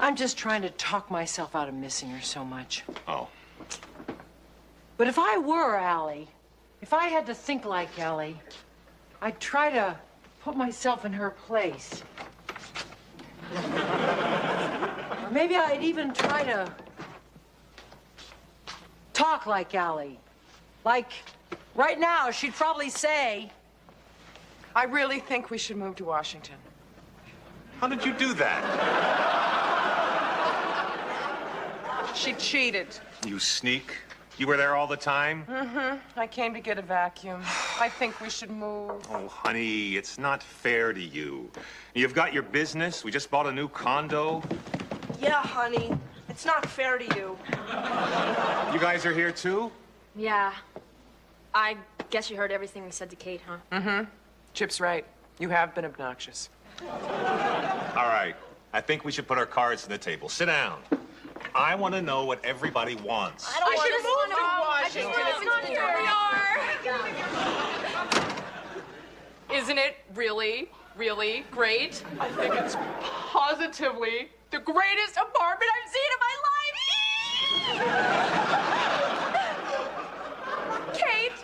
I'm just trying to talk myself out of missing her so much. Oh. But if I were Allie, if I had to think like Allie, I'd try to put myself in her place. Or maybe I'd even try to talk like Allie. Like, right now, she'd probably say, I really think we should move to Washington. How did you do that? She cheated. You sneak. You were there all the time? Mm-hmm. I came to get a vacuum. I think we should move. Oh, honey, it's not fair to you. You've got your business. We just bought a new condo. Yeah, honey. It's not fair to you. You guys are here too? Yeah. I guess you heard everything we said to Kate, huh? Mm-hmm. Chip's right. You have been obnoxious. All right. I think we should put our cards on the table. Sit down. I want to know what everybody wants. I don't want to move to Washington. Isn't it really, really great? I think it's positively the greatest apartment I've seen in my life. Kate,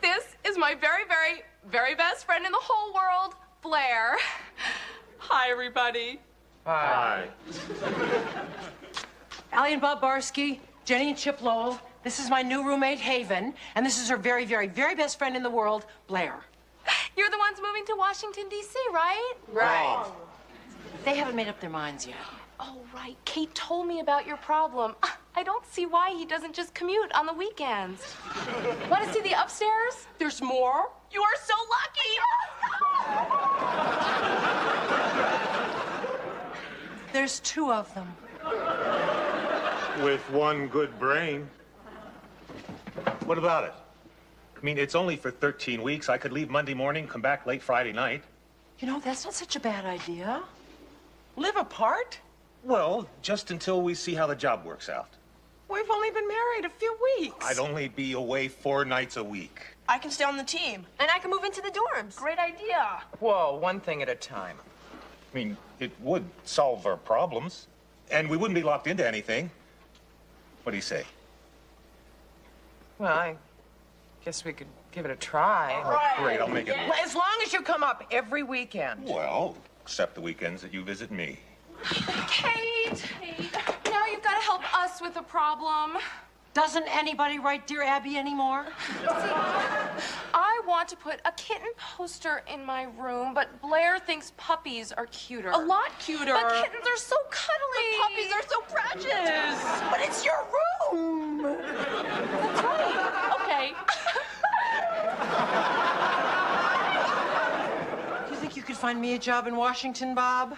this is my very, very, very best friend in the whole world, Blair. Hi, everybody. Hi. Allie and Bob Barsky, Jenny and Chip Lowell. This is my new roommate, Haven. And this is her very, very, very best friend in the world, Blair. You're the ones moving to Washington, D.C., right? Right. They haven't made up their minds yet. Oh, right. Kate told me about your problem. I don't see why he doesn't just commute on the weekends. Want to see the upstairs? There's more? You are so lucky. There's two of them. With one good brain. What about it? I mean, it's only for 13 weeks. I could leave Monday morning, come back late Friday night. You know, that's not such a bad idea. Live apart? Well, just until we see how the job works out. We've only been married a few weeks. I'd only be away 4 nights a week. I can stay on the team. And I can move into the dorms. Great idea. Whoa, one thing at a time. I mean, it would solve our problems. And we wouldn't be locked into anything. What do you say? Well, I guess we could give it a try. Oh, great, I'll make it. Well, as long as you come up every weekend. Well, except the weekends that you visit me. Kate, now you've got to help us with a problem. Doesn't anybody write Dear Abby anymore? See, I want to put a kitten poster in my room, but Blair thinks puppies are cuter. A lot cuter. But kittens are so cuddly. But puppies are so precious. But it's your room. That's right. Okay. Do you think you could find me a job in Washington, Bob?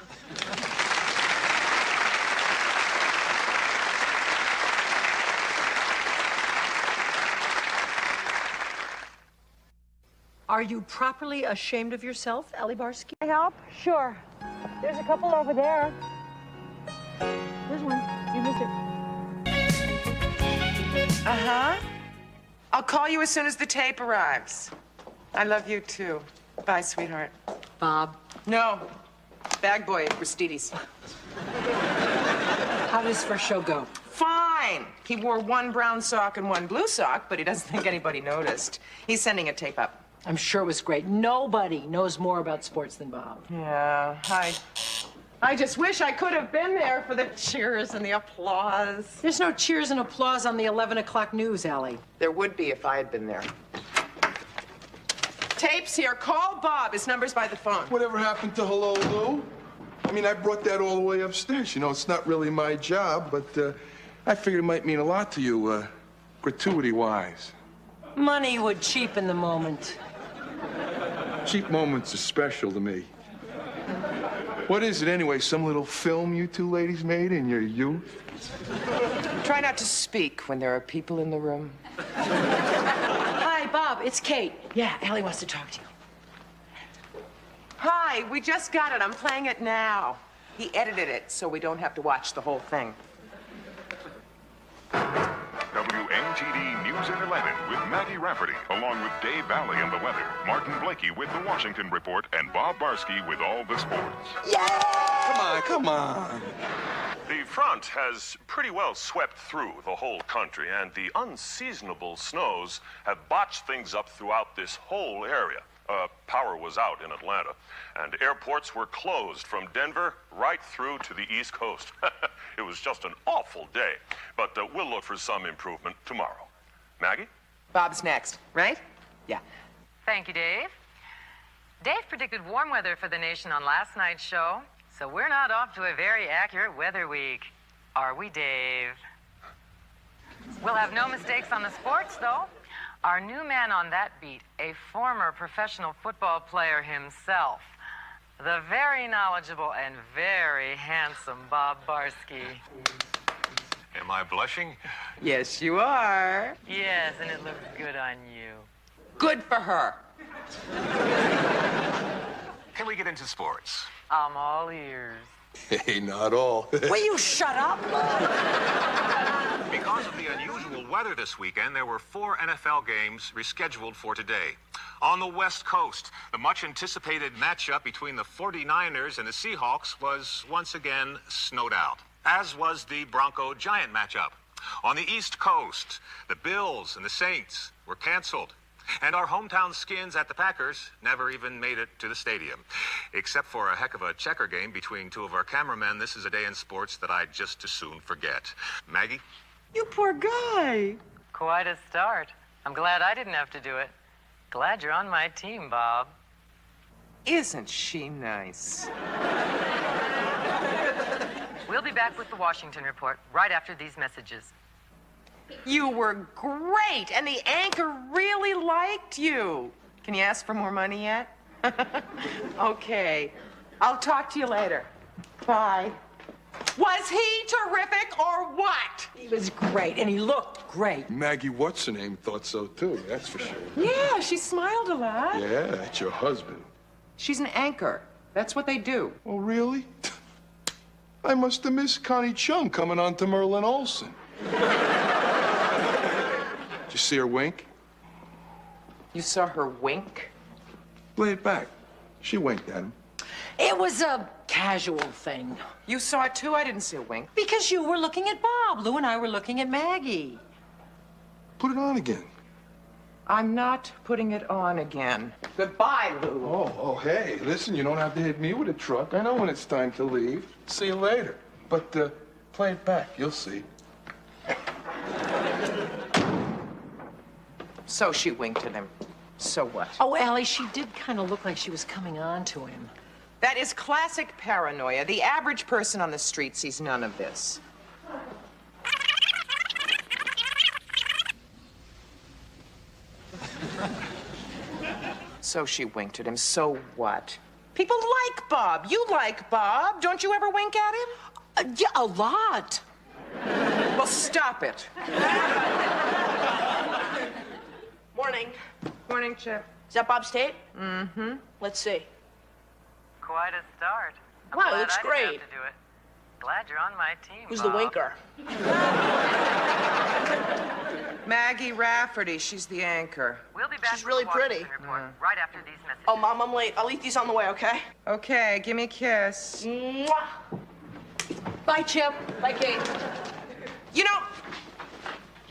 Are you properly ashamed of yourself, Allie Barsky? Can I help? Sure. There's a couple over there. There's one. You missed it. Uh-huh. I'll call you as soon as the tape arrives. I love you, too. Bye, sweetheart. Bob? No. Bag boy at Aristides. How does first show go? Fine. He wore one brown sock and one blue sock, but he doesn't think anybody noticed. He's sending a tape up. I'm sure it was great. Nobody knows more about sports than Bob. Yeah, I just wish I could have been there for the cheers and the applause. There's no cheers and applause on the 11 o'clock news, Allie. There would be if I had been there. Tape's here. Call Bob. His number's by the phone. Whatever happened to Hello, Lou? I mean, I brought that all the way upstairs. You know, it's not really my job, but I figured it might mean a lot to you, gratuity-wise. Money would cheapen the moment. Cheap moments are special to me. What is it anyway? Some little film you two ladies made in your youth? Try not to speak when there are people in the room. Hi, Bob. It's Kate. Yeah, Allie wants to talk to you. Hi, we just got it. I'm playing it now. He edited it so we don't have to watch the whole thing. WNTD News at 11 with Maggie Rafferty, along with Dave Valley and the weather, Martin Blakey with the Washington Report, and Bob Barsky with all the sports. Yeah! Come on. The front has pretty well swept through the whole country, and the unseasonable snows have botched things up throughout this whole area. Power was out in Atlanta, and airports were closed from Denver right through to the East Coast. It was just an awful day, but we'll look for some improvement tomorrow. Maggie? Bob's next, right? Yeah. Thank you, Dave. Dave predicted warm weather for the nation on last night's show, so we're not off to a very accurate weather week. Are we, Dave? We'll have no mistakes on the sports, though. Our new man on that beat, a former professional football player himself, the very knowledgeable and very handsome Bob Barsky. Am I blushing? Yes, you are. Yes, and it looks good on you. Good for her. Can we get into sports? I'm all ears. Hey, not all. Will you shut up? Because of the unusual weather this weekend, there were 4 NFL games rescheduled for today. On the West Coast, the much-anticipated matchup between the 49ers and the Seahawks was once again snowed out, as was the Bronco-Giant matchup. On the East Coast, the Bills and the Saints were canceled. And our hometown Skins at the Packers never even made it to the stadium. Except for a heck of a checker game between 2 of our cameramen, this is a day in sports that I'd just as soon forget. Maggie? You poor guy. Quite a start. I'm glad I didn't have to do it. Glad you're on my team, Bob. Isn't she nice? We'll be back with the Washington Report right after these messages. You were great, and the anchor really liked you. Can you ask for more money yet? Okay. I'll talk to you later. Bye. Was he terrific or what? He was great, and he looked great. Maggie What's-her-name thought so, too, that's for sure. Yeah, she smiled a lot. Yeah, that's your husband. She's an anchor. That's what they do. Oh, really? I must have missed Connie Chung coming on to Merlin Olsen. Did you see her wink? You saw her wink? Play it back. She winked at him. It was a casual thing. You saw it too? I didn't see a wink. Because you were looking at Bob. Lou and I were looking at Maggie. Put it on again. I'm not putting it on again. Goodbye, Lou. Oh, hey, listen, you don't have to hit me with a truck. I know when it's time to leave. See you later. But, play it back. You'll see. So she winked at him. So what? Oh, Allie, she did kind of look like she was coming on to him. That is classic paranoia. The average person on the street sees none of this. So she winked at him. So what? People like Bob. You like Bob. Don't you ever wink at him? Yeah, a lot. Well, stop it. Morning. Morning, Chip. Is that Bob's tape? Mm-hmm. Let's see. Quite a start. I'm Wow, it glad looks I didn't great. have to do it. Glad you're on my team, Who's Bob. the winker? Maggie Rafferty. She's the anchor. We'll be back She's with really the Washington pretty. Report right after these messages. Oh, Mom, I'm late. I'll eat these on the way, okay? Okay, give me a kiss. Mwah. Bye, Chip. Bye, Kate. You know,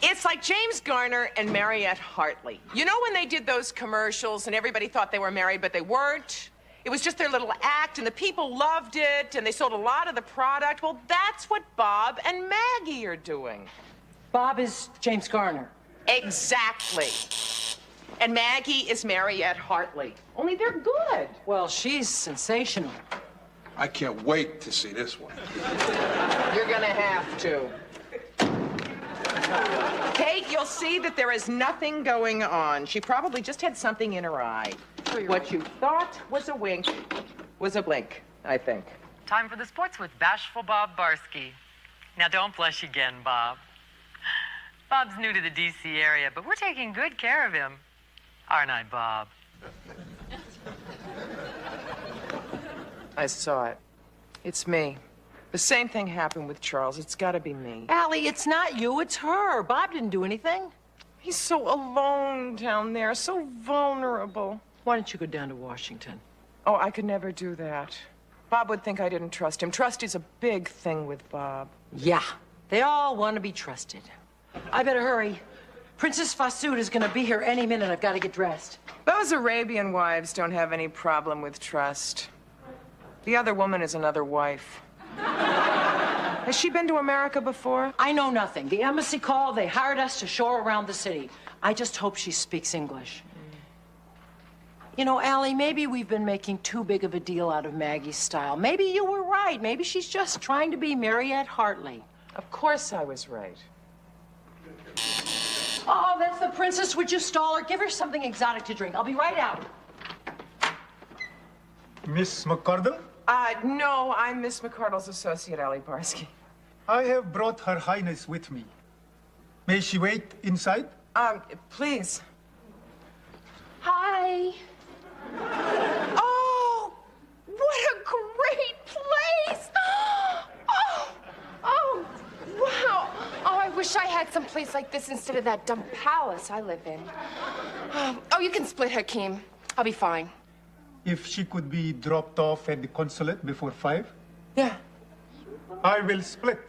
it's like James Garner and Mariette Hartley. You know when they did those commercials and everybody thought they were married, but they weren't? It was just their little act, and the people loved it, and they sold a lot of the product. Well, that's what Bob and Maggie are doing. Bob is James Garner. Exactly. And Maggie is Mariette Hartley. Only they're good. Well, she's sensational. I can't wait to see this one. You're gonna have to. Kate, you'll see that there is nothing going on. She probably just had something in her eye. What you thought was a wink was a blink, I think. Time for the sports with bashful Bob Barsky. Now, don't blush again, Bob. Bob's new to the D.C. area, but we're taking good care of him. Aren't I, Bob? I saw it. It's me. The same thing happened with Charles. It's got to be me. Allie, it's not you, it's her. Bob didn't do anything. He's so alone down there, so vulnerable. Why don't you go down to Washington? Oh, I could never do that. Bob would think I didn't trust him. Trust is a big thing with Bob. Yeah, they all want to be trusted. I better hurry. Princess Fasood is going to be here any minute. I've got to get dressed. Those Arabian wives don't have any problem with trust. The other woman is another wife. Has she been to America before? I know nothing. The embassy called. They hired us to show her around the city. I just hope she speaks English. You know, Allie, maybe we've been making too big of a deal out of Maggie's style. Maybe you were right. Maybe she's just trying to be Mariette Hartley. Of course I was right. Oh, that's the princess. Would you stall her? Give her something exotic to drink. I'll be right out. Miss McCardle? No, I'm Miss McCardle's associate, Allie Barsky. I have brought Her Highness with me. May she wait inside? Please. Hi. Oh, what a great place! Oh, wow. Oh, I wish I had some place like this instead of that dumb palace I live in. Oh, you can split Hakeem. I'll be fine. If she could be dropped off at the consulate before 5? Yeah. I will split.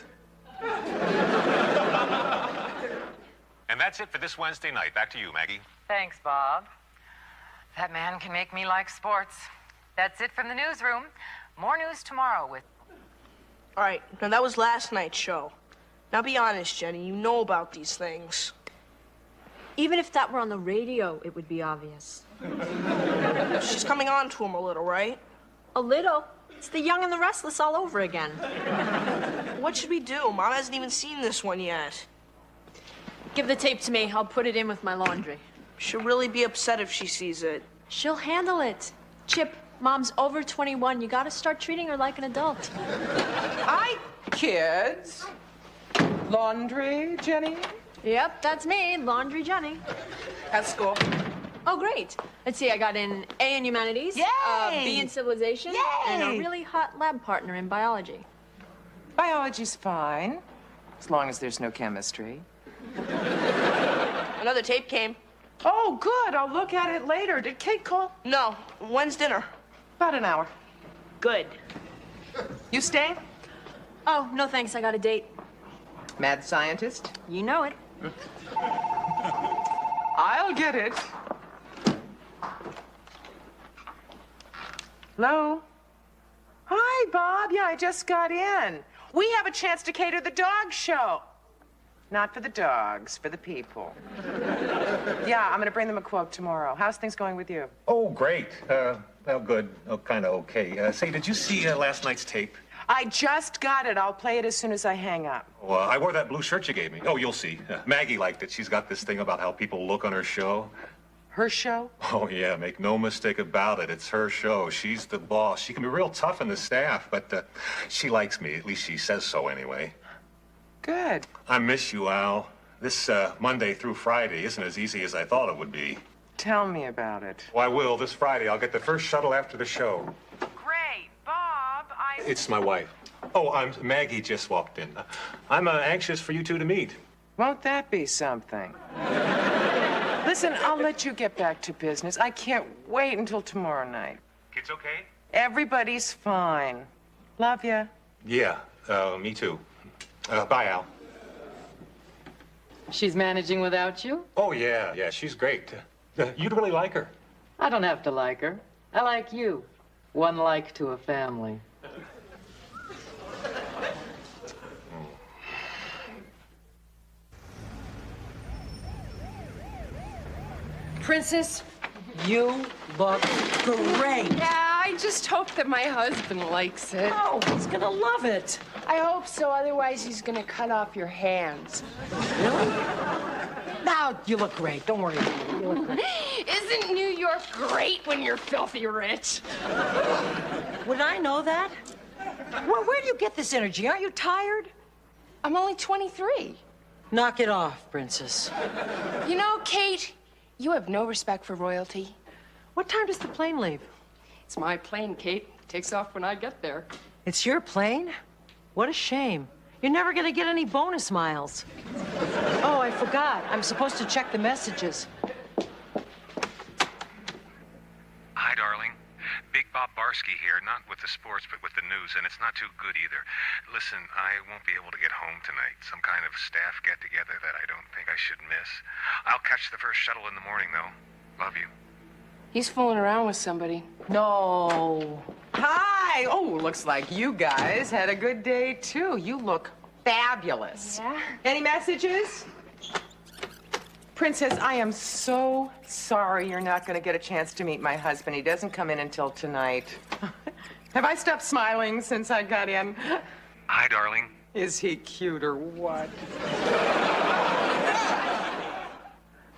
And that's it for this Wednesday night. Back to you, Maggie. Thanks, Bob. That man can make me like sports. That's it from the newsroom. More news tomorrow with... All right, now that was last night's show. Now be honest, Jenny, you know about these things. Even if that were on the radio, it would be obvious. She's coming on to him a little, right? A little. It's the Young and the Restless all over again. What should we do? Mom hasn't even seen this one yet. Give the tape to me. I'll put it in with my laundry. She'll really be upset if she sees it. She'll handle it. Chip, Mom's over 21. You gotta start treating her like an adult. Hi, kids. Laundry, Jenny? Yep, that's me, Laundry Jenny. How's school? Oh, great. Let's see, I got an A in humanities, Yay! B in civilization, and a Yay! really hot lab partner in biology. Biology's fine, as long as there's no chemistry. Another tape came. Oh, good. I'll look at it later. Did Kate call? No. When's dinner? About an hour. Good. You staying? Oh, no thanks. I got a date. Mad scientist? You know it. I'll get it. Hello? Hi, Bob. Yeah, I just got in. We have a chance to cater the dog show. Not for the dogs, for the people. Yeah, I'm gonna bring them a quote tomorrow. How's things going with you? Oh, great. Well, good. Oh, kind of okay. Say, did you see last night's tape? I just got it. I'll play it as soon as I hang up. Well, I wore that blue shirt you gave me. Oh, you'll see. Maggie liked it. She's got this thing about how people look on her show. Her show? Oh, yeah, make no mistake about it. It's her show. She's the boss. She can be real tough on the staff, but she likes me. At least she says so anyway. Good. I miss you, Al. This Monday through Friday isn't as easy as I thought it would be. Tell me about it. Well, I will. This Friday, I'll get the first shuttle after the show. Great. Bob, It's my wife. Oh, Maggie just walked in. I'm anxious for you two to meet. Won't that be something? Listen, I'll let you get back to business. I can't wait until tomorrow night. Kids okay? Everybody's fine. Love ya. Yeah, me too. Bye, Al. She's managing without you? Oh, yeah, she's great. You'd really like her. I don't have to like her. I like you. One like to a family. Princess, you look great. Yeah, I just hope that my husband likes it. Oh, he's gonna love it. I hope so, otherwise he's gonna cut off your hands. Really? Now, you look great. Don't worry about it. You look great. Isn't New York great when you're filthy rich? Would I know that? Well, where do you get this energy? Aren't you tired? I'm only 23. Knock it off, Princess. You know, Kate, you have no respect for royalty. What time does the plane leave? It's my plane, Kate. Takes off when I get there. It's your plane? What a shame. You're never gonna get any bonus miles. Oh, I forgot. I'm supposed to check the messages. Hi, darling. Big Bob Barsky here, not with the sports, but with the news, and it's not too good either. Listen, I won't be able to get home tonight. Some kind of staff get-together that I don't think I should miss. I'll catch the first shuttle in the morning, though. Love you. He's fooling around with somebody. No. Hi. Oh, looks like you guys had a good day, too. You look fabulous. Yeah? Any messages? Princess, I am so sorry you're not going to get a chance to meet my husband. He doesn't come in until tonight. Have I stopped smiling since I got in? Hi, darling. Is he cute or what?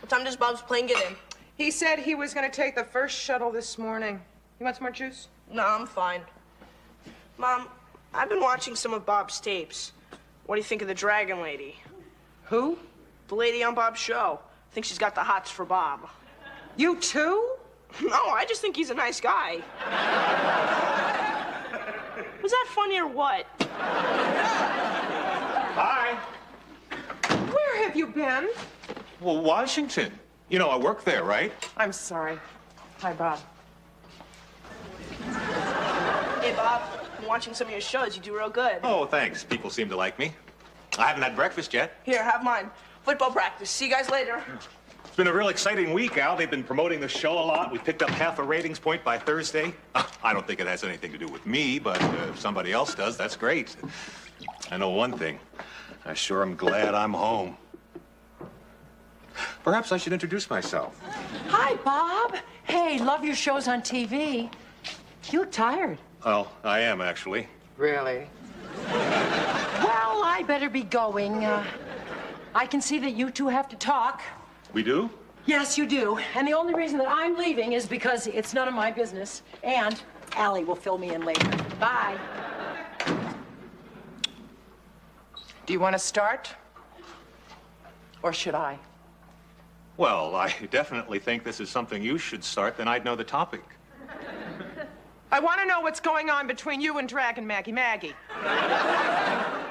What time does Bob's plane get in? He said he was going to take the first shuttle this morning. You want some more juice? No, I'm fine. Mom, I've been watching some of Bob's tapes. What do you think of the Dragon Lady? Who? The lady on Bob's show. I think she's got the hots for Bob. You too? No, I just think he's a nice guy. Was that funny or what? Hi. Where have you been? Well, Washington. You know, I work there, right? I'm sorry. Hi, Bob. Hey, Bob, I'm watching some of your shows. You do real good. Oh, thanks. People seem to like me. I haven't had breakfast yet. Here, have mine. Football practice. See you guys later. It's been a real exciting week, Al. They've been promoting the show a lot. We picked up half a ratings point by Thursday. I don't think it has anything to do with me, but if somebody else does, that's great. I know one thing. I sure am glad I'm home. Perhaps I should introduce myself. Hi, Bob. Hey, love your shows on TV. You look tired. Well, I am, actually. Really? Well, I better be going. I can see that you two have to talk. We do? Yes, you do. And the only reason that I'm leaving is because it's none of my business. And Allie will fill me in later. Bye. Do you want to start? Or should I? Well, I definitely think this is something you should start, then I'd know the topic. I want to know what's going on between you and Dragon Maggie.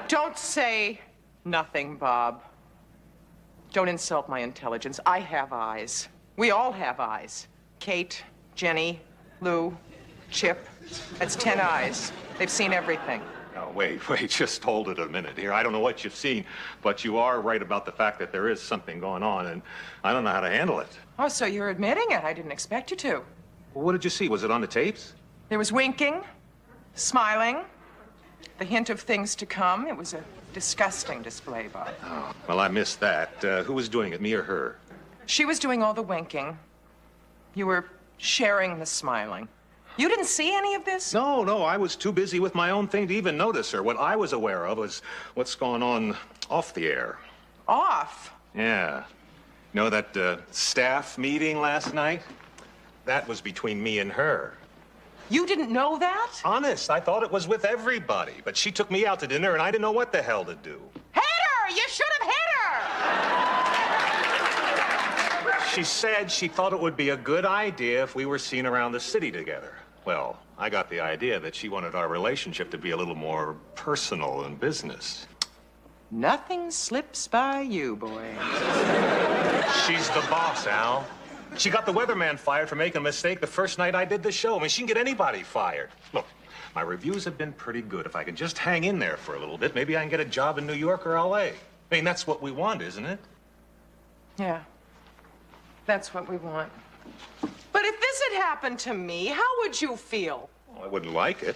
Don't say nothing, Bob. Don't insult my intelligence. I have eyes. We all have eyes. Kate, Jenny, Lou, Chip. That's 10 eyes. They've seen everything. Now, wait, just hold it a minute here. I don't know what you've seen, but you are right about the fact that there is something going on, and I don't know how to handle it. Oh, so you're admitting it. I didn't expect you to. Well, what did you see? Was it on the tapes? There was winking, smiling, the hint of things to come. It was a disgusting display, Bob. Oh, well, I missed that. Who was doing it, me or her? She was doing all the winking. You were sharing the smiling. You didn't see any of this? No, I was too busy with my own thing to even notice her. What I was aware of was what's going on off the air. Off? Yeah. You know that staff meeting last night? That was between me and her. You didn't know that? Honest, I thought it was with everybody. But she took me out to dinner, and I didn't know what the hell to do. Hit her! You should have hit her! She said she thought it would be a good idea if we were seen around the city together. Well, I got the idea that she wanted our relationship to be a little more personal and business. Nothing slips by you, boy. She's the boss, Al. She got the weatherman fired for making a mistake the first night I did the show. I mean, she can get anybody fired. Look, my reviews have been pretty good. If I can just hang in there for a little bit, maybe I can get a job in New York or LA. I mean, that's what we want, isn't it? Yeah, that's what we want. But if this had happened to me, how would you feel? Well, I wouldn't like it,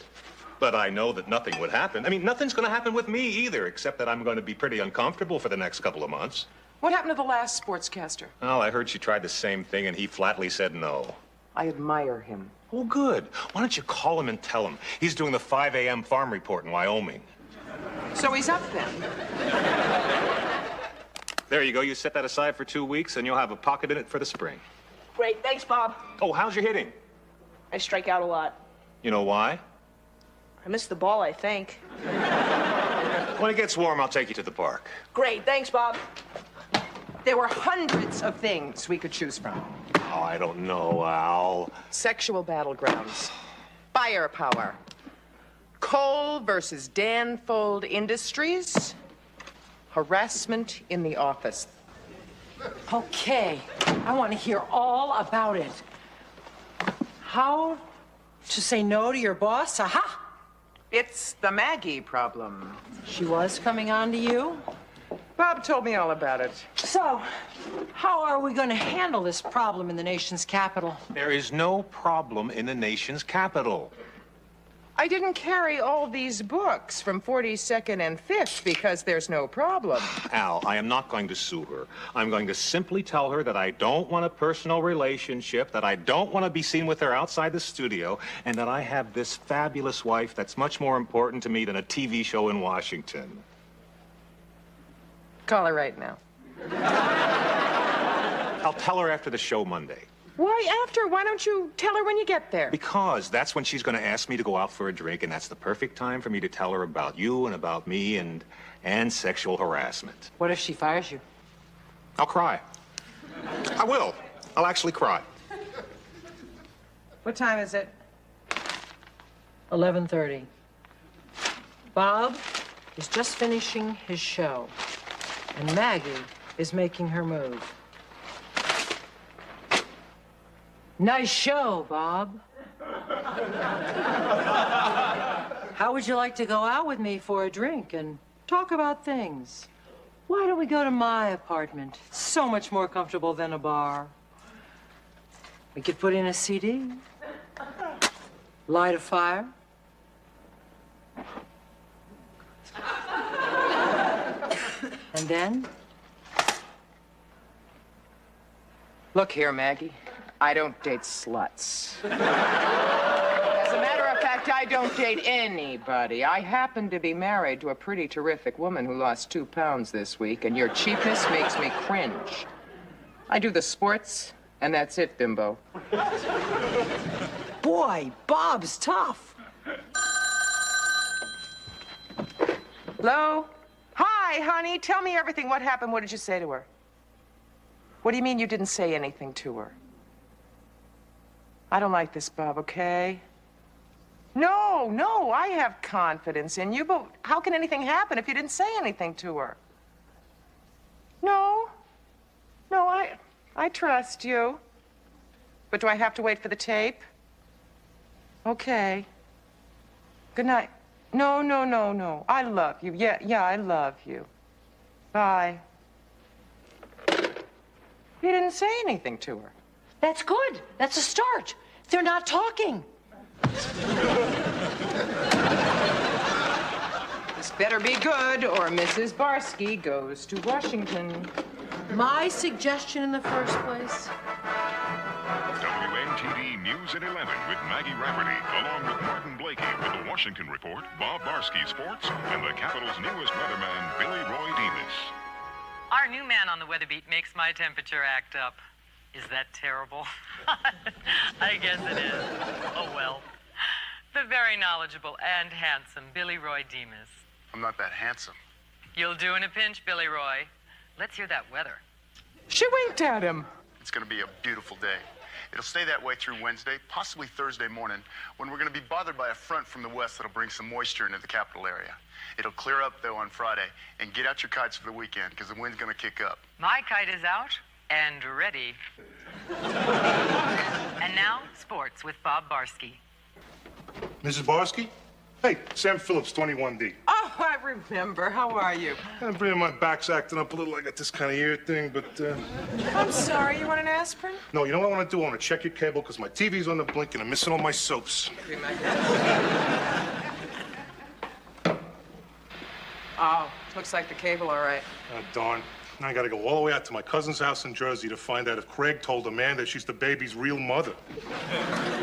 but I know that nothing would happen. I mean, nothing's going to happen with me either, except that I'm going to be pretty uncomfortable for the next couple of months. What happened to the last sportscaster? Well, I heard she tried the same thing, and he flatly said no. I admire him. Oh, good. Why don't you call him and tell him? He's doing the 5 a.m. farm report in Wyoming. So he's up then? There you go. You set that aside for 2 weeks, and you'll have a pocket in it for the spring. Great, thanks, Bob. Oh, how's your hitting? I strike out a lot. You know why? I missed the ball, I think. When it gets warm, I'll take you to the park. Great, thanks, Bob. There were hundreds of things we could choose from. Oh, I don't know, Al. Sexual battlegrounds, firepower, Coal versus Danfold Industries, harassment in the office. Okay, I want to hear all about it. How to say no to your boss? Aha! It's the Maggie problem. She was coming on to you? Bob told me all about it. So, how are we going to handle this problem in the nation's capital? There is no problem in the nation's capital. I didn't carry all these books from 42nd and 5th because there's no problem. Al, I am not going to sue her. I'm going to simply tell her that I don't want a personal relationship, that I don't want to be seen with her outside the studio, and that I have this fabulous wife that's much more important to me than a TV show in Washington. Call her right now. I'll tell her after the show Monday. Why after? Why don't you tell her when you get there? Because that's when she's going to ask me to go out for a drink, and that's the perfect time for me to tell her about you and about me and sexual harassment. What if she fires you? I'll cry. I will. I'll actually cry. What time is it? 11:30. Bob is just finishing his show, and Maggie is making her move. Nice show, Bob. How would you like to go out with me for a drink and talk about things? Why don't we go to my apartment? It's so much more comfortable than a bar. We could put in a CD, light a fire. And then? Look here, Maggie. I don't date sluts. As a matter of fact, I don't date anybody. I happen to be married to a pretty terrific woman who lost 2 pounds this week, and your cheapness makes me cringe. I do the sports, and that's it, bimbo. Boy, Bob's tough. Hello? Hi, honey. Tell me everything. What happened? What did you say to her? What do you mean you didn't say anything to her? I don't like this, Bob, okay? No, I have confidence in you, but how can anything happen if you didn't say anything to her? No, I trust you. But do I have to wait for the tape? Okay. Good night. No, no, no, no. I love you. Yeah, I love you. Bye. He didn't say anything to her. That's good. That's a start. They're not talking. This better be good, or Mrs. Barsky goes to Washington. My suggestion in the first place. WNTD News at 11 with Maggie Rafferty, along with Martin Blakey with the Washington Report, Bob Barsky Sports, and the Capitol's newest weatherman, Billy Roy Demas. Our new man on the weather beat makes my temperature act up. Is that terrible? I guess it is. Oh, well. The very knowledgeable and handsome Billy Roy Demas. I'm not that handsome. You'll do in a pinch, Billy Roy. Let's hear that weather. She winked at him. It's going to be a beautiful day. It'll stay that way through Wednesday, possibly Thursday morning, when we're going to be bothered by a front from the west that'll bring some moisture into the capital area. It'll clear up, though, on Friday, and get out your kites for the weekend, because the wind's going to kick up. My kite is out and ready. And now, sports with Bob Barsky. Mrs. Barsky? Hey, Sam Phillips, 21D. Oh, I remember. How are you? I'm bringing my back's acting up a little. I got this kind of ear thing, but, I'm sorry. You want an aspirin? No, you know what I want to do? I want to check your cable because my TV's on the blink and I'm missing all my soaps. Oh, looks like the cable, all right. Oh, darn. Now I got to go all the way out to my cousin's house in Jersey to find out if Craig told Amanda she's the baby's real mother.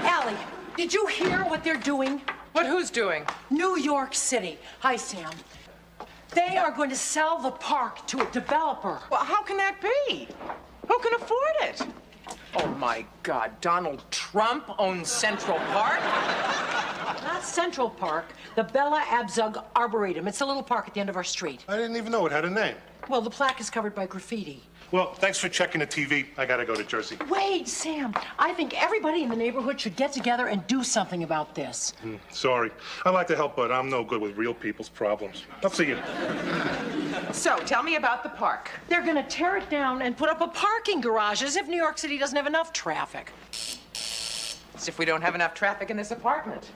Allie, did you hear what they're doing? What, who's doing? New York City. Hi, Sam. They are going to sell the park to a developer. Well, how can that be? Who can afford it? Oh, my God. Donald Trump owns Central Park? Not Central Park, the Bella Abzug Arboretum. It's a little park at the end of our street. I didn't even know it had a name. Well, the plaque is covered by graffiti. Well, thanks for checking the TV. I got to go to Jersey. Wait, Sam. I think everybody in the neighborhood should get together and do something about this. Sorry. I'd like to help, but I'm no good with real people's problems. I'll see you. So, tell me about the park. They're going to tear it down and put up a parking garage as if New York City doesn't have enough traffic. As if we don't have enough traffic in this apartment.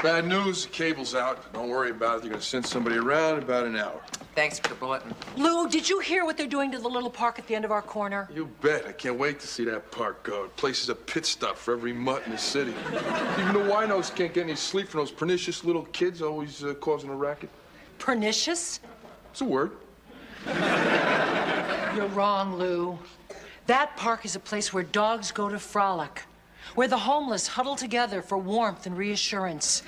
Bad news, the cable's out. Don't worry about it. They're going to send somebody around in about an hour. Thanks for the bulletin. Lou, did you hear what they're doing to the little park at the end of our corner? You bet. I can't wait to see that park go. The place is a pit stop for every mutt in the city. Even the winos can't get any sleep from those pernicious little kids always causing a racket. Pernicious? It's a word. You're wrong, Lou. That park is a place where dogs go to frolic, where the homeless huddle together for warmth and reassurance,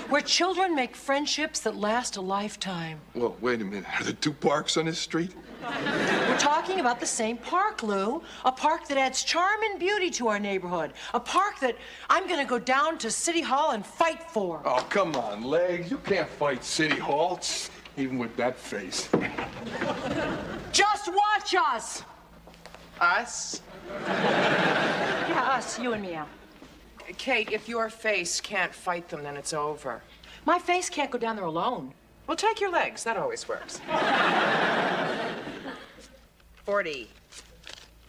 where children make friendships that last a lifetime. Well, wait a minute. Are there two parks on this street? We're talking about the same park, Lou. A park that adds charm and beauty to our neighborhood. A park that I'm going to go down to City Hall and fight for. Oh, come on, Legs. You can't fight City Hall, even with that face. Just watch us. Us? Yeah, us, you and me, Al. Kate, if your face can't fight them, then it's over. My face can't go down there alone. Well, take your legs. That always works. 40,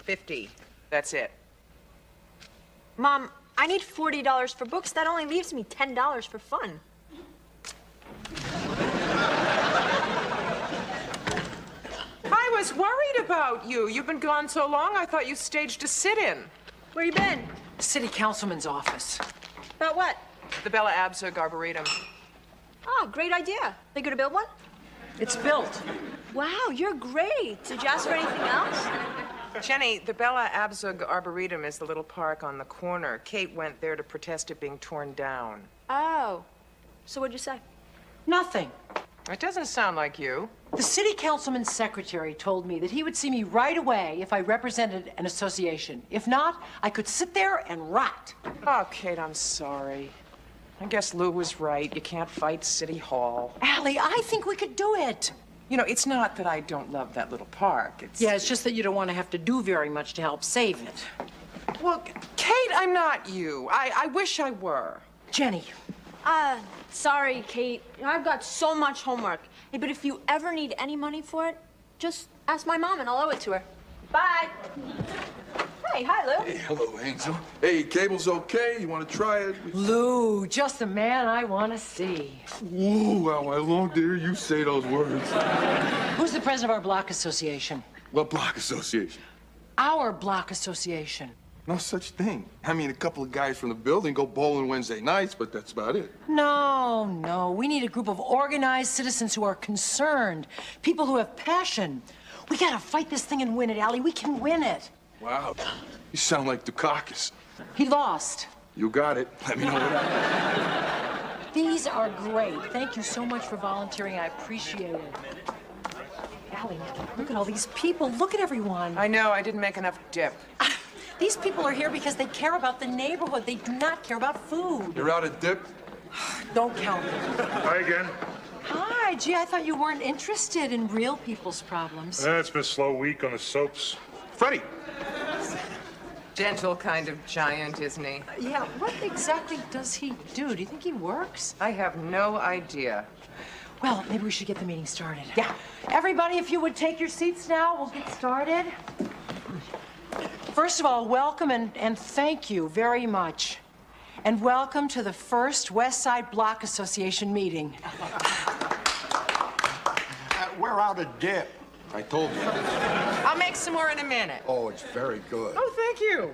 50. That's it. Mom, I need $40 for books. That only leaves me $10 for fun. I was worried about you. You've been gone so long, I thought you staged a sit-in. Where you been? City councilman's office. About what? The Bella Abzug Arboretum. Oh, great idea. They gonna build one? It's built. Wow, you're great. Did you ask for anything else? Jenny, the Bella Abzug Arboretum is the little park on the corner. Kate went there to protest it being torn down. Oh. So what'd you say? Nothing. It doesn't sound like you. The city councilman's secretary told me that he would see me right away if I represented an association. If not, I could sit there and rot. Oh, Kate, I'm sorry. I guess Lou was right. You can't fight City Hall. Allie, I think we could do it. You know, it's not that I don't love that little park. Yeah, it's just that you don't want to have to do very much to help save it. Well, Kate, I'm not you. I wish I were. Jenny. Sorry, Kate. I've got so much homework. Hey, but if you ever need any money for it, just ask my mom and I'll owe it to her. Bye. Hi. Hi, Lou. Hey, hello, Angel. Hey, cable's okay? You want to try it? Lou, just the man I want to see. Ooh, how I long to hear you say those words. Who's the president of our block association? What block association? Our block association. No such thing. I mean, a couple of guys from the building go bowling Wednesday nights, but that's about it. No. We need a group of organized citizens who are concerned. People who have passion. We gotta fight this thing and win it, Allie. We can win it. Wow. You sound like Dukakis. He lost. You got it. Let me know what happens. These are great. Thank you so much for volunteering. I appreciate it. Allie, look at all these people. Look at everyone. I know, I didn't make enough dip. These people are here because they care about the neighborhood. They do not care about food. You're out of dip? Don't count me. Hi again. Hi, gee, I thought you weren't interested in real people's problems. It's been a slow week on the soaps. Freddie! Gentle kind of giant, isn't he? Yeah, what exactly does he do? Do you think he works? I have no idea. Well, maybe we should get the meeting started. Yeah. Everybody, if you would take your seats now, we'll get started. First of all, welcome and thank you very much. And welcome to the first West Side Block Association meeting. We're out of dip. I told you. I'll make some more in a minute. Oh, it's very good. Oh, thank you.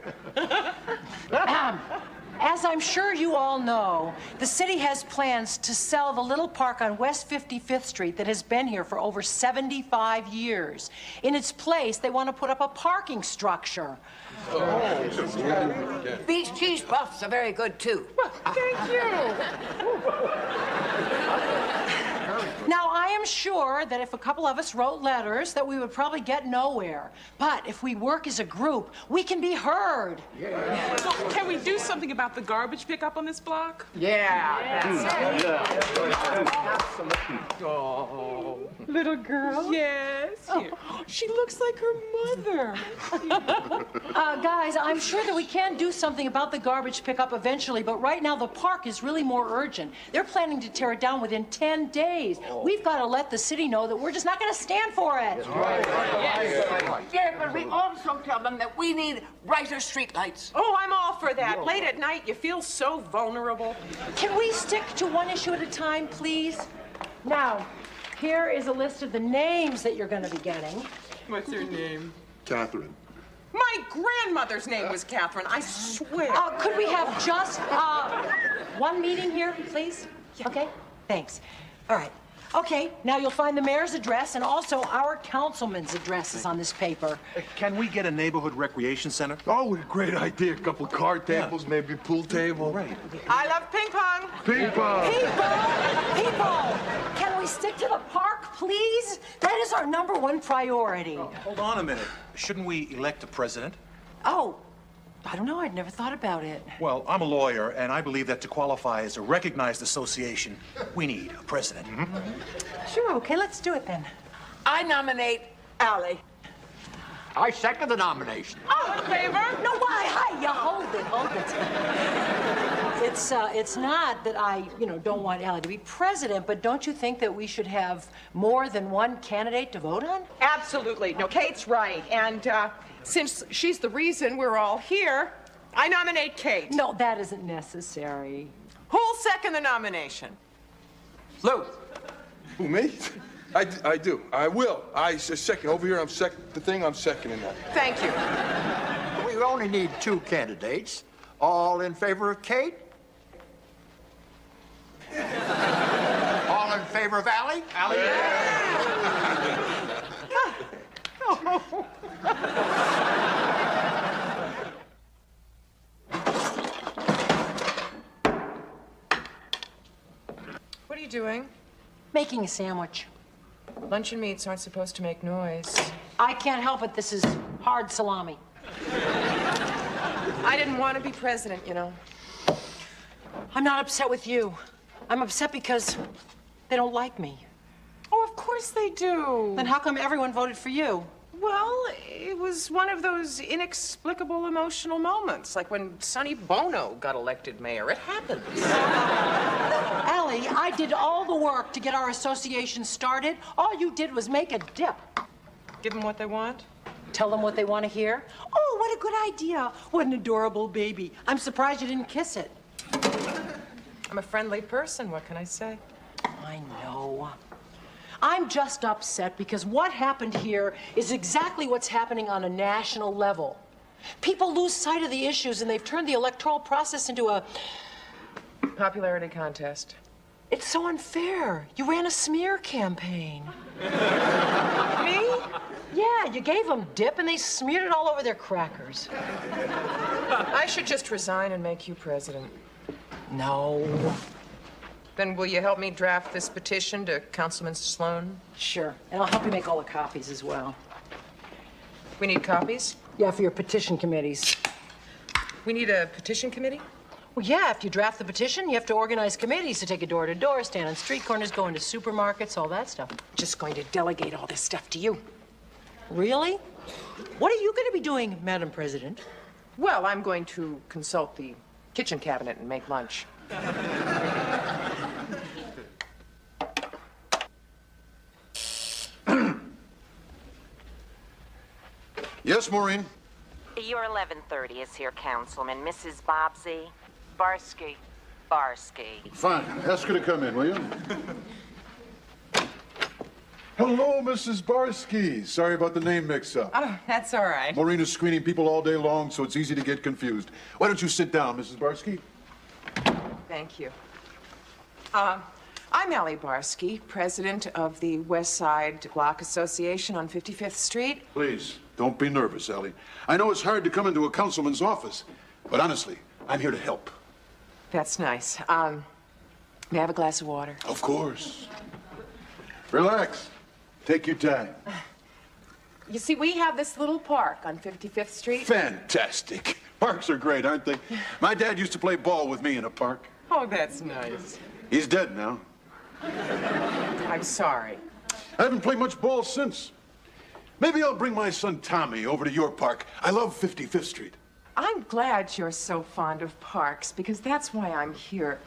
As I'm sure you all know, the city has plans to sell the little park on West 55th Street that has been here for over 75 years. In its place, they want to put up a parking structure. Beach cheese puffs are very good, too. Well, thank you. Now, I am sure that if a couple of us wrote letters, that we would probably get nowhere. But if we work as a group, we can be heard. So, can we do something about the garbage pickup on this block? Yeah. Oh. Little girl? Yes. Here. She looks like her mother. Guys, I'm sure that we can do something about the garbage pickup eventually, but right now the park is really more urgent. They're planning to tear it down within 10 days. We've got to let the city know that we're just not going to stand for it. Yeah, but we also tell them that we need brighter streetlights. Oh, I'm all for that. Late at night, you feel so vulnerable. Can we stick to one issue at a time, please? Now, here is a list of the names that you're going to be getting. What's her name? Catherine. My grandmother's name was Catherine, I swear. Could we have just one meeting here, please? Okay, thanks. All right. Okay, now you'll find the mayor's address and also our councilman's address is on this paper. Can we get a neighborhood recreation center? Oh, what a great idea. A couple of card tables, maybe a pool table. Right. I love ping pong. Ping pong. People, can we stick to the park, please? That is our #1 priority. Hold on a minute. Shouldn't we elect a president? Oh, I don't know. I'd never thought about it. Well, I'm a lawyer, and I believe that to qualify as a recognized association, we need a president. Sure, okay, let's do it then. I nominate Allie. I second the nomination. All in favor? No, why? Hi, you hold it. It's not that I, don't want Allie to be president, but don't you think that we should have more than one candidate to vote on? Absolutely. No, Kate's right. And since she's the reason we're all here, I nominate Kate. No, that isn't necessary. Who'll second the nomination? Lou. Who, me? I do. I will. I second. Over here, I'm second. The thing, I'm seconding that. Thank you. We only need 2 candidates. All in favor of Kate? All in favor of Allie? Allie? What are you doing? Making a sandwich. Luncheon meats aren't supposed to make noise. I can't help it. This is hard salami. I didn't want to be president, I'm not upset with you. I'm upset because they don't like me. Oh, of course they do. Then how come everyone voted for you? Well, it was one of those inexplicable emotional moments, like when Sonny Bono got elected mayor. It happens. Allie, I did all the work to get our association started. All you did was make a dip. Give them what they want? Tell them what they want to hear? Oh, what a good idea. What an adorable baby. I'm surprised you didn't kiss it. I'm a friendly person, what can I say? I know. I'm just upset because what happened here is exactly what's happening on a national level. People lose sight of the issues and they've turned the electoral process into a popularity contest. It's so unfair. You ran a smear campaign. Me? Yeah, you gave them dip and they smeared it all over their crackers. I should just resign and make you president. No. Then will you help me draft this petition to Councilman Sloan? Sure. And I'll help you make all the copies as well. We need copies? Yeah, for your petition committees. We need a petition committee? Well, yeah, if you draft the petition, you have to organize committees to take it door to door, stand on street corners, go into supermarkets, all that stuff. Just going to delegate all this stuff to you. Really? What are you going to be doing, Madam President? Well, I'm going to consult the kitchen cabinet and make lunch. Yes, Maureen? Your 11:30 is here, Councilman. Mrs. Bobbsey? Barsky. Barsky. Fine. Ask her to come in, will you? Hello, Mrs. Barsky. Sorry about the name mix-up. Oh, that's all right. Maureen is screening people all day long, so it's easy to get confused. Why don't you sit down, Mrs. Barsky? Thank you. I'm ALLIE Barsky, president of the West Side Block Association on 55th Street. Please, don't be nervous, Allie. I know it's hard to come into a councilman's office, but honestly, I'm here to help. That's nice. May I have a glass of water? Of course. Relax. Take your time. You see, we have this little park on 55th Street. Fantastic. Parks are great, aren't they? My dad used to play ball with me in a park. Oh, that's nice. He's dead now. I'm sorry. I haven't played much ball since. Maybe I'll bring my son Tommy over to your park. I love 55th Street. I'm glad you're so fond of parks, because that's why I'm here.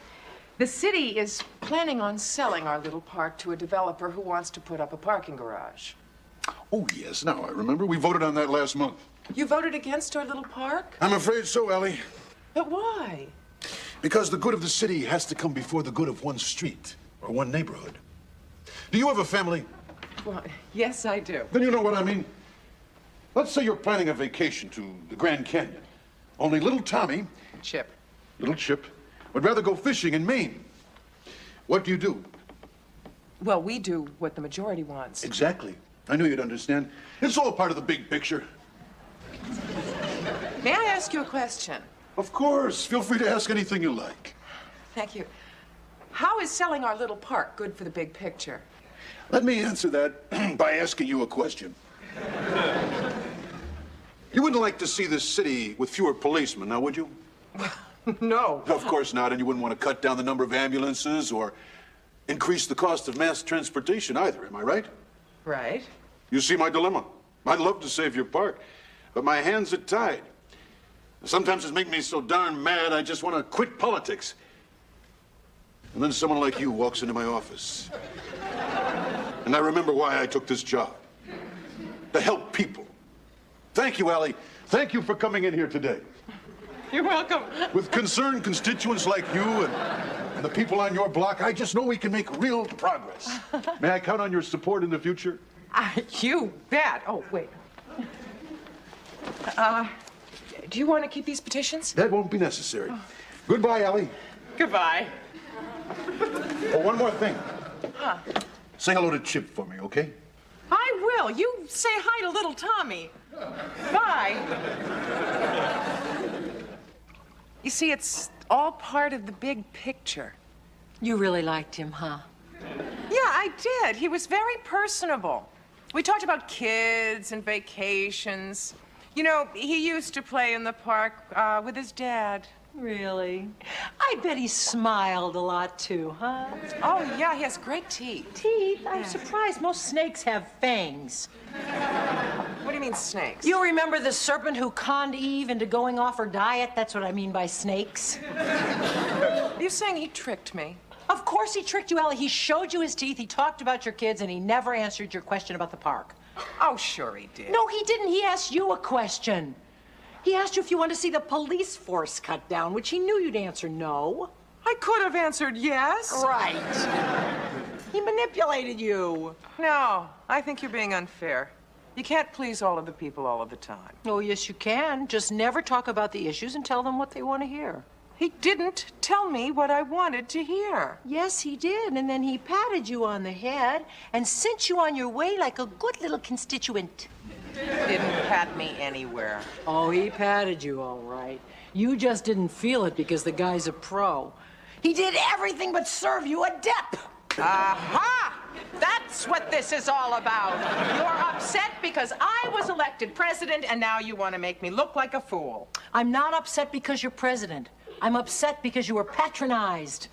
The city is planning on selling our little park to a developer who wants to put up a parking garage. Oh, yes, now I remember. We voted on that last month. You voted against our little park? I'm afraid so, Allie. But why? Because the good of the city has to come before the good of one street or one neighborhood. Do you have a family? Well, yes, I do. Then you know what I mean. Let's say you're planning a vacation to the Grand Canyon. Only little Tommy... Chip. Little Chip would rather go fishing in Maine. What do you do? Well, we do what the majority wants. Exactly. I knew you'd understand. It's all part of the big picture. May I ask you a question? Of course. Feel free to ask anything you like. Thank you. How is selling our little park good for the big picture? Let me answer that by asking you a question. You wouldn't like to see this city with fewer policemen, now would you? No. Of course not, and you wouldn't want to cut down the number of ambulances or increase the cost of mass transportation either, am I right? Right. You see my dilemma. I'd love to save your park, but my hands are tied. Sometimes it makes me so darn mad I just want to quit politics. And then someone like you walks into my office. And I remember why I took this job. To help people. Thank you, Allie. Thank you for coming in here today. You're welcome. With concerned constituents like you and the people on your block, I just know we can make real progress. May I count on your support in the future? You bet. Oh, wait. Do you want to keep these petitions? That won't be necessary. Goodbye, Allie. Goodbye. Oh, one more thing. Huh. Say hello to Chip for me, okay? I will. You say hi to little Tommy. Bye. You see, it's all part of the big picture. You really liked him, huh? Yeah, I did. He was very personable. We talked about kids and vacations. You know, he used to play in the park with his dad. Really? I bet he smiled a lot too, huh? Oh, yeah, he has great teeth. Teeth? I'm surprised. Most snakes have fangs. What do you mean, snakes? You remember the serpent who conned Eve into going off her diet? That's what I mean by snakes. Are you saying he tricked me? Of course he tricked you, Ellie. He showed you his teeth, he talked about your kids, and he never answered your question about the park. Oh, sure he did. No, he didn't. He asked you a question. He asked you if you wanted to see the police force cut down, which he knew you'd answer no. I could have answered yes. Right. He manipulated you. No, I think you're being unfair. You can't please all of the people all of the time. Oh, yes, you can. Just never talk about the issues and tell them what they want to hear. He didn't tell me what I wanted to hear. Yes, he did. And then he patted you on the head and sent you on your way like a good little constituent. Didn't pat me anywhere. Oh, he patted you all right. You just didn't feel it because the guy's a pro. He did everything but serve you a dip. Aha! That's what this is all about. You're upset because I was elected president and now you want to make me look like a fool. I'm not upset because you're president. I'm upset because you were patronized.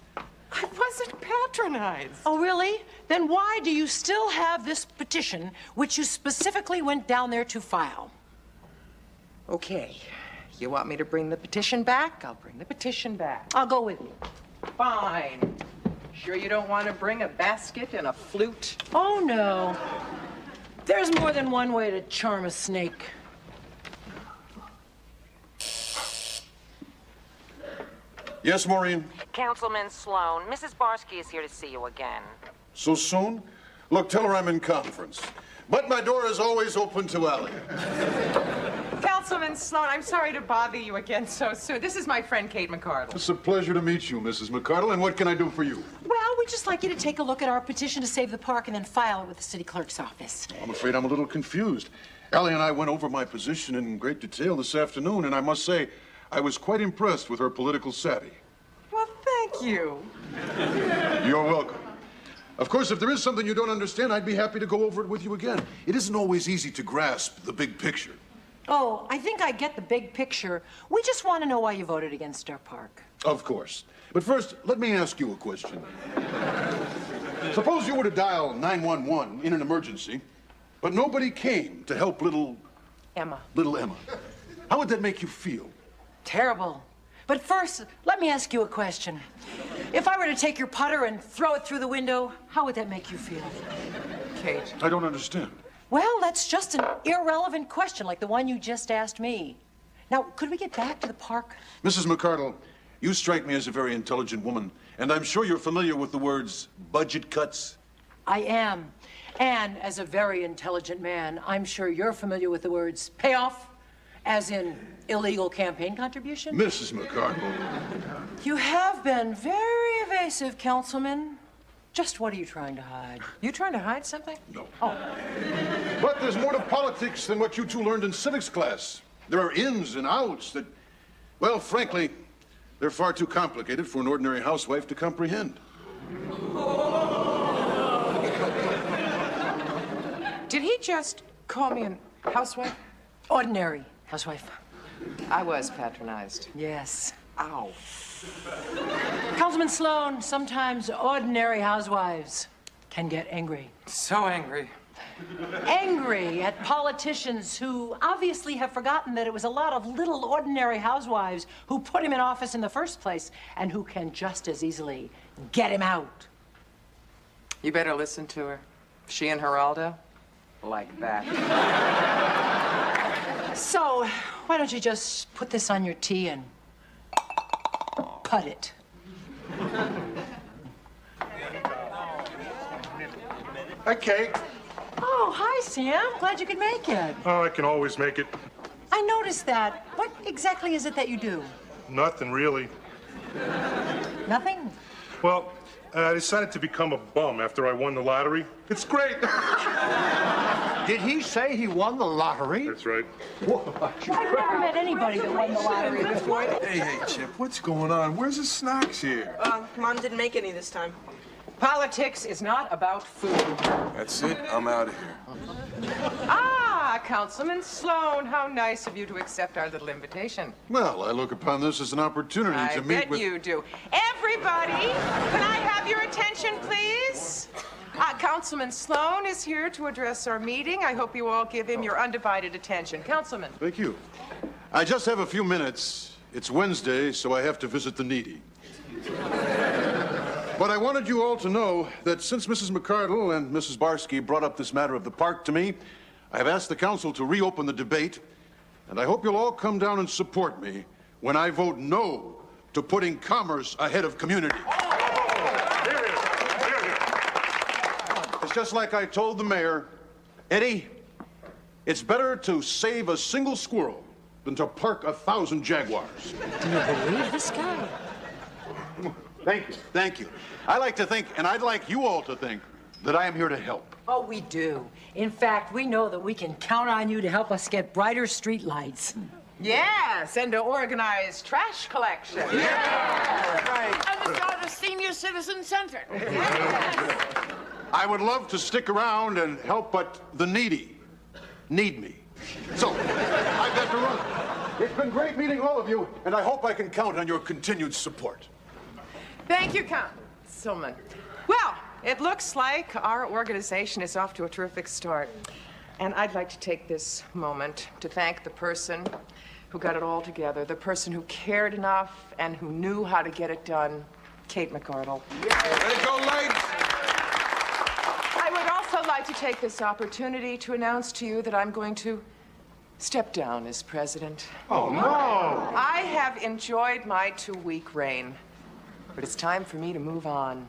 I wasn't patronized. Oh, really? Then why do you still have this petition, which you specifically went down there to file? Okay. You want me to bring the petition back? I'll bring the petition back. I'll go with you. Fine. Sure you don't want to bring a basket and a flute? Oh, no. There's more than one way to charm a snake. Yes, Maureen? Councilman Sloan, Mrs. Barsky is here to see you again. So soon? Look, tell her I'm in conference. But my door is always open to Allie. Councilman Sloan, I'm sorry to bother you again so soon. This is my friend Kate McCardle. It's a pleasure to meet you, Mrs. McCardle. And what can I do for you? Well, we'd just like you to take a look at our petition to save the park and then file it with the city clerk's office. I'm afraid I'm a little confused. Allie and I went over my position in great detail this afternoon, and I must say, I was quite impressed with her political savvy. Well, thank you. You're welcome. Of course, if there is something you don't understand, I'd be happy to go over it with you again. It isn't always easy to grasp the big picture. Oh, I think I get the big picture. We just want to know why you voted against our park. Of course. But first, let me ask you a question. Suppose you were to dial 911 in an emergency, but nobody came to help little Emma. How would that make you feel? Terrible. But first, let me ask you a question. If I were to take your putter and throw it through the window, how would that make you feel? Kate. I don't understand. Well, that's just an irrelevant question like the one you just asked me. Now, could we get back to the park? Mrs. McCardle, you strike me as a very intelligent woman, and I'm sure you're familiar with the words budget cuts. I am. And as a very intelligent man, I'm sure you're familiar with the words payoff, as in illegal campaign contribution. Mrs. McCardle. You have been very evasive, Councilman. Just what are you trying to hide? You trying to hide something? No. Oh. But there's more to politics than what you two learned in civics class. There are ins and outs that, well, frankly, they're far too complicated for an ordinary housewife to comprehend. Did he just call me a housewife? Ordinary housewife. I was patronized. Yes. Ow. Councilman Sloan, sometimes ordinary housewives can get angry. So angry. Angry at politicians who obviously have forgotten that it was a lot of little ordinary housewives who put him in office in the first place and who can just as easily get him out. You better listen to her. She and Geraldo, like that. So, why don't you just put this on your tea and put it? Hi, Kate. Oh, hi, Sam. Glad you could make it. Oh, I can always make it. I noticed that. What exactly is it that you do? Nothing, really. Nothing? Well, I decided to become a bum after I won the lottery. It's great. Did he say he won the lottery? That's right. I've never met anybody that won the lottery before. Hey, Chip, what's going on? Where's the snacks here? Mom didn't make any this time. Politics is not about food. That's it. I'm out of here. Ah, Councilman Sloan, how nice of you to accept our little invitation. Well, I look upon this as an opportunity to meet with... I bet you do. Everybody, can I have your attention, please? Councilman Sloan is here to address our meeting. I hope you all give him your undivided attention. Councilman. Thank you. I just have a few minutes. It's Wednesday, so I have to visit the needy. But I wanted you all to know that since Mrs. McCardle and Mrs. Barsky brought up this matter of the park to me, I have asked the council to reopen the debate, and I hope you'll all come down and support me when I vote no to putting commerce ahead of community. It's just like I told the mayor, Eddie, it's better to save a single squirrel than to park 1,000 jaguars. Do you believe this guy? Thank you. Thank you. I like to think, and I'd like you all to think, that I am here to help. Oh, we do. In fact, we know that we can count on you to help us get brighter street lights. Yes, and to organize trash collection. Yeah. Right. And to start a senior citizen center. I would love to stick around and help, but the needy need me. So, I've got to run. It's been great meeting all of you, and I hope I can count on your continued support. Thank you, Councilman. Well, it looks like our organization is off to a terrific start. And I'd like to take this moment to thank the person who got it all together, the person who cared enough and who knew how to get it done, Kate McArdle. Yeah. Way to go, ladies. I would also like to take this opportunity to announce to you that I'm going to step down as president. Oh, no. I have enjoyed my 2-week reign, but it's time for me to move on.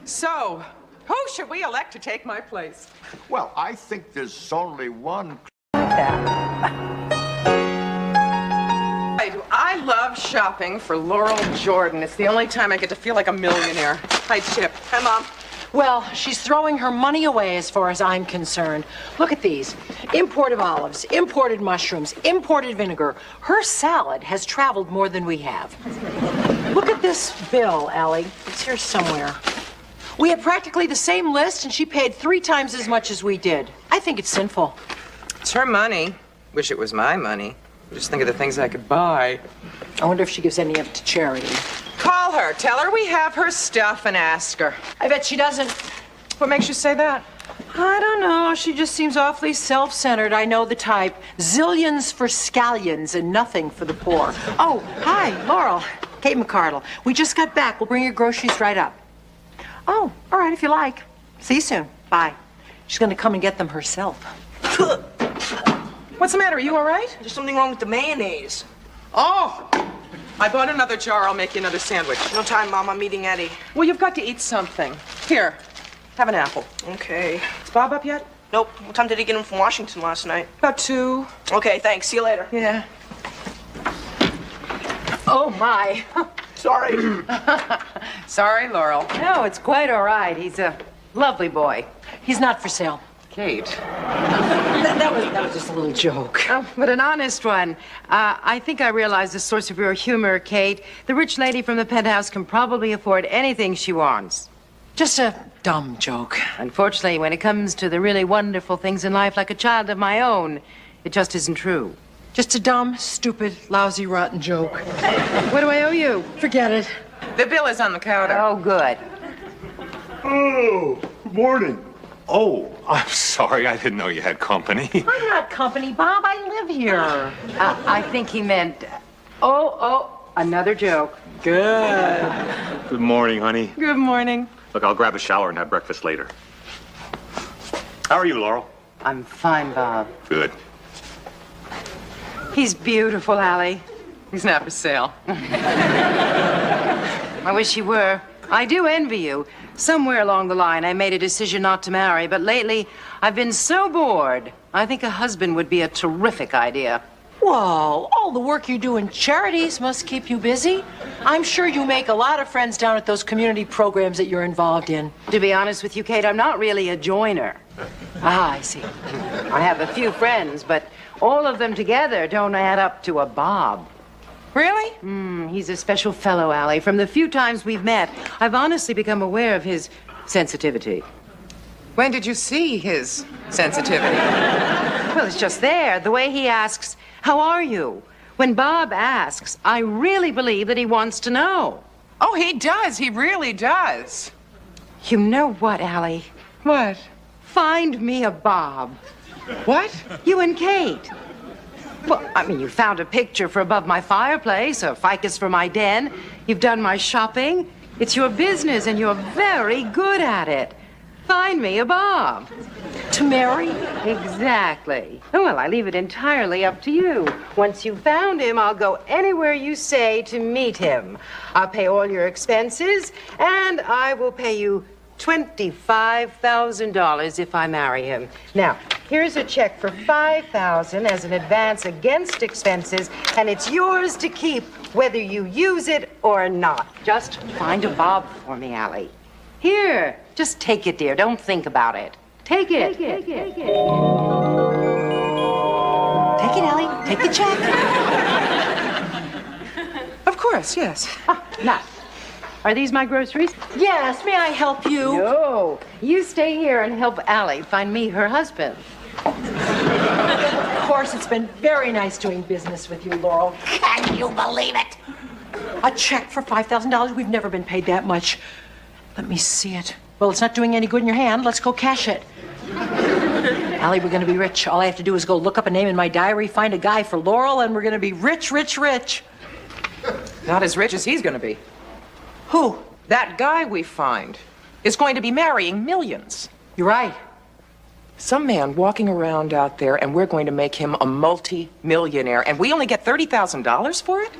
So, who should we elect to take my place? Well, I think there's only one. I love shopping for Laurel Jordan. It's the only time I get to feel like a millionaire. Hi, Chip. Hi, Mom. Well, she's throwing her money away as far as I'm concerned. Look at these. Imported olives, imported mushrooms, imported vinegar. Her salad has traveled more than we have. Look at this bill, Allie. It's here somewhere. We had practically the same list, and she paid 3 times as much as we did. I think it's sinful. It's her money. Wish it was my money. Just think of the things I could buy. I wonder if she gives any up to charity. Call her. Tell her we have her stuff and ask her. I bet she doesn't. What makes you say that? I don't know. She just seems awfully self-centered. I know the type. Zillions for scallions and nothing for the poor. Oh, hi, Laurel. Kate McArdle. We just got back. We'll bring your groceries right up. Oh, all right, if you like. See you soon. Bye. She's going to come and get them herself. What's the matter? Are you all right? There's something wrong with the mayonnaise. Oh, I bought another jar. I'll make you another sandwich. No time, Mom. I'm meeting Eddie. Well, you've got to eat something. Here, have an apple. Okay. Is Bob up yet? Nope. What time did he get him from Washington last night? About 2. Okay, thanks. See you later. Yeah. Oh, my. Sorry. Sorry, Laurel. No, it's quite all right. He's a lovely boy. He's not for sale. Kate. That was just a little joke. Oh, but an honest one. I think I realize the source of your humor, Kate. The rich lady from the penthouse can probably afford anything she wants. Just a dumb joke. Unfortunately, when it comes to the really wonderful things in life, like a child of my own, it just isn't true. Just a dumb, stupid, lousy, rotten joke. What do I owe you? Forget it. The bill is on the counter. Oh, good. Oh, good morning. Oh, I'm sorry. I didn't know you had company. I'm not company, Bob. I live here. I think he meant... another joke. Good. Good morning, honey. Good morning. Look, I'll grab a shower and have breakfast later. How are you, Laurel? I'm fine, Bob. Good. He's beautiful, Allie. He's not for sale. I wish he were. I do envy you. Somewhere along the line, I made a decision not to marry, but lately, I've been so bored. I think a husband would be a terrific idea. Whoa, all the work you do in charities must keep you busy. I'm sure you make a lot of friends down at those community programs that you're involved in. To be honest with you, Kate, I'm not really a joiner. Ah, I see. I have a few friends, but all of them together don't add up to a Bob. Really? He's a special fellow, Allie. From the few times we've met, I've honestly become aware of his sensitivity. When did you see his sensitivity? Well, it's just there. The way he asks, "How are you?" When Bob asks, I really believe that he wants to know. Oh, he does. He really does. You know what, Allie? What? Find me a Bob. What? You and Kate. Well, I mean, you found a picture for above my fireplace, a ficus for my den. You've done my shopping. It's your business, and you're very good at it. Find me a Bob. To marry? Exactly. Well, I leave it entirely up to you. Once you've found him, I'll go anywhere you say to meet him. I'll pay all your expenses, and I will pay you $25,000 if I marry him. Now, here's a check for $5,000 as an advance against expenses, and it's yours to keep whether you use it or not. Just find a bob for me, Allie. Here, just take it, dear. Don't think about it. Take it. Take it, Allie. Take the check. Of course, yes. Now, are these my groceries? Yes, may I help you? No. You stay here and help Allie find me her husband. Of course, it's been very nice doing business with you, Laurel. Can you believe it? A check for $5,000? We've never been paid that much. Let me see it. Well, it's not doing any good in your hand. Let's go cash it. Allie, we're going to be rich. All I have to do is go look up a name in my diary, find a guy for Laurel, and we're going to be rich, rich, rich. Not as rich as he's going to be. Who? That guy we find is going to be marrying millions. You're right. Some man walking around out there, and we're going to make him a multi-millionaire, and we only get $30,000 for it?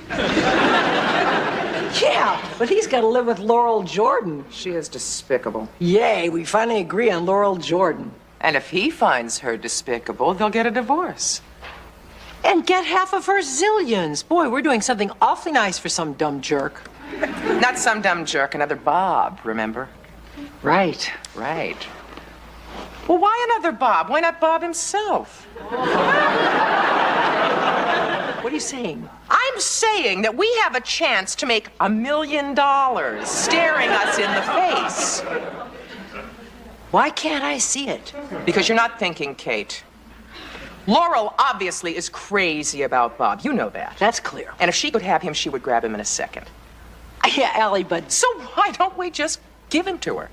Yeah, but he's got to live with Laurel Jordan. She is despicable. Yay, we finally agree on Laurel Jordan. And if he finds her despicable, they'll get a divorce. And get half of her zillions. Boy, we're doing something awfully nice for some dumb jerk. Not some dumb jerk, another Bob, remember? Right. Right. Well, why another Bob? Why not Bob himself? What are you saying? I'm saying that we have a chance to make $1 million staring us in the face. Why can't I see it? Because you're not thinking, Kate. Laurel obviously is crazy about Bob. You know that. That's clear. And if she could have him, she would grab him in a second. Yeah, Allie, but... So why don't we just give him to her?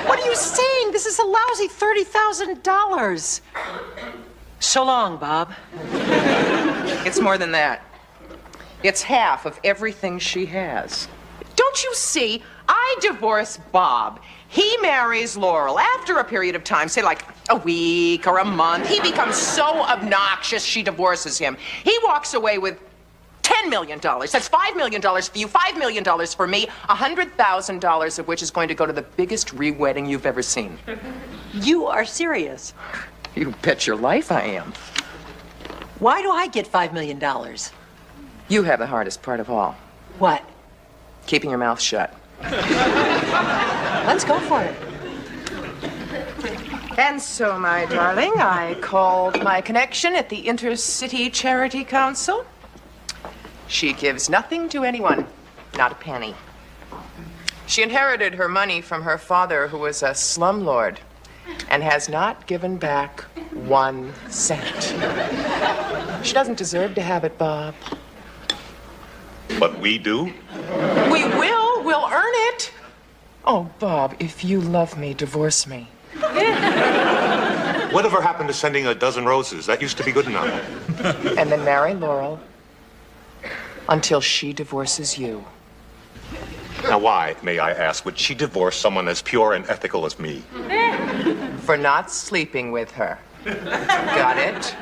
What are you saying? This is a lousy $30,000. So long, Bob. It's more than that. It's half of everything she has. Don't you see? I divorce Bob. He marries Laurel. After a period of time, say like a week or a month, he becomes so obnoxious she divorces him. He walks away with $10 million. That's $5 million for you, $5 million for me, $100,000 of which is going to go to the biggest re-wedding you've ever seen. You are serious. You bet your life I am. Why do I get $5 million? You have the hardest part of all. What? Keeping your mouth shut. Let's go for it. And so, my darling, I called my connection at the Intercity Charity Council. She gives nothing to anyone, not a penny. She inherited her money from her father, who was a slumlord, and has not given back 1 cent. She doesn't deserve to have it, Bob. But we do? We will. We'll earn it. Oh, Bob, if you love me, divorce me. Whatever happened to sending a dozen roses? That used to be good enough. And then marry Laurel until she divorces you. Now, why, may I ask, would she divorce someone as pure and ethical as me? For not sleeping with her. Got it?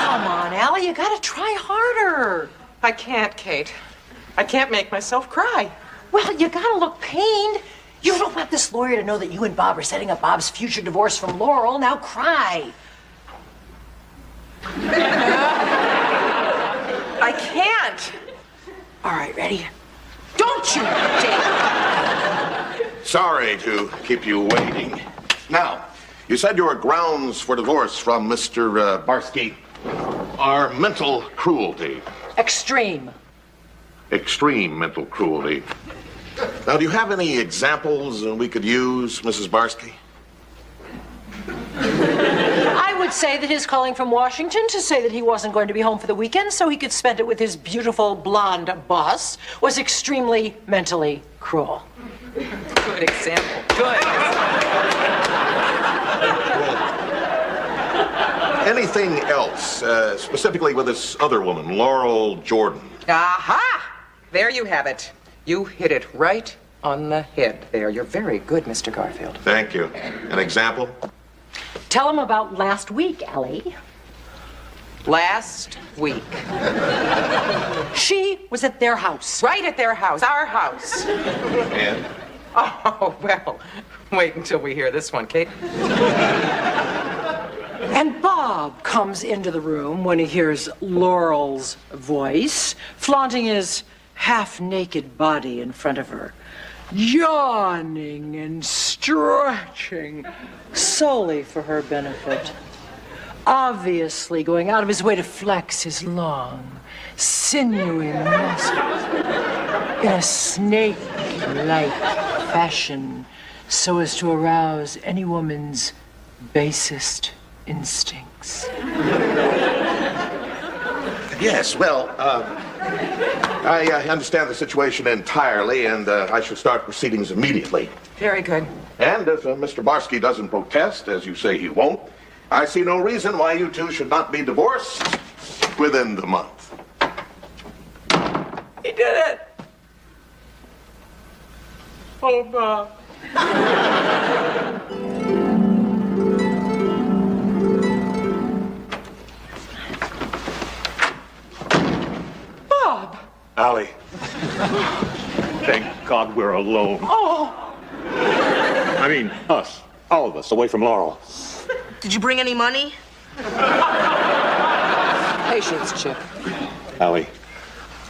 Come on, Allie, you gotta try harder. I can't, Kate. I can't make myself cry. Well, you gotta look pained. You don't want this lawyer to know that you and Bob are setting up Bob's future divorce from Laurel. Now cry. I can't. All right, ready? Don't you dare. Sorry to keep you waiting. Now, you said your grounds for divorce from Mr. Barsky are mental cruelty. Extreme. Extreme mental cruelty. Now, do you have any examples we could use, Mrs. Barsky? I would say that his calling from Washington to say that he wasn't going to be home for the weekend so he could spend it with his beautiful blonde boss was extremely mentally cruel. Good example. Good. Anything else, specifically with this other woman, Laurel Jordan? Aha! There you have it. You hit it right on the head there. You're very good, Mr. Garfield. Thank you. An example? Tell him about last week, Allie. Last week. She was at their house. Right at their house, our house. And? Oh, well, wait until we hear this one, Kate. And Bob comes into the room when he hears Laurel's voice, flaunting his half-naked body in front of her, yawning and stretching solely for her benefit, obviously going out of his way to flex his long, sinewy muscles in a snake-like fashion so as to arouse any woman's basest instincts. Yes, well, I understand the situation entirely, and I shall start proceedings immediately. Very good. And if Mr. Barsky doesn't protest, as you say he won't, I see no reason why you two should not be divorced within the month. He did it! Oh, Bob. Bob! Allie. Thank God we're alone. Oh! I mean, us. All of us, away from Laurel. Did you bring any money? Patience, Chip. Allie,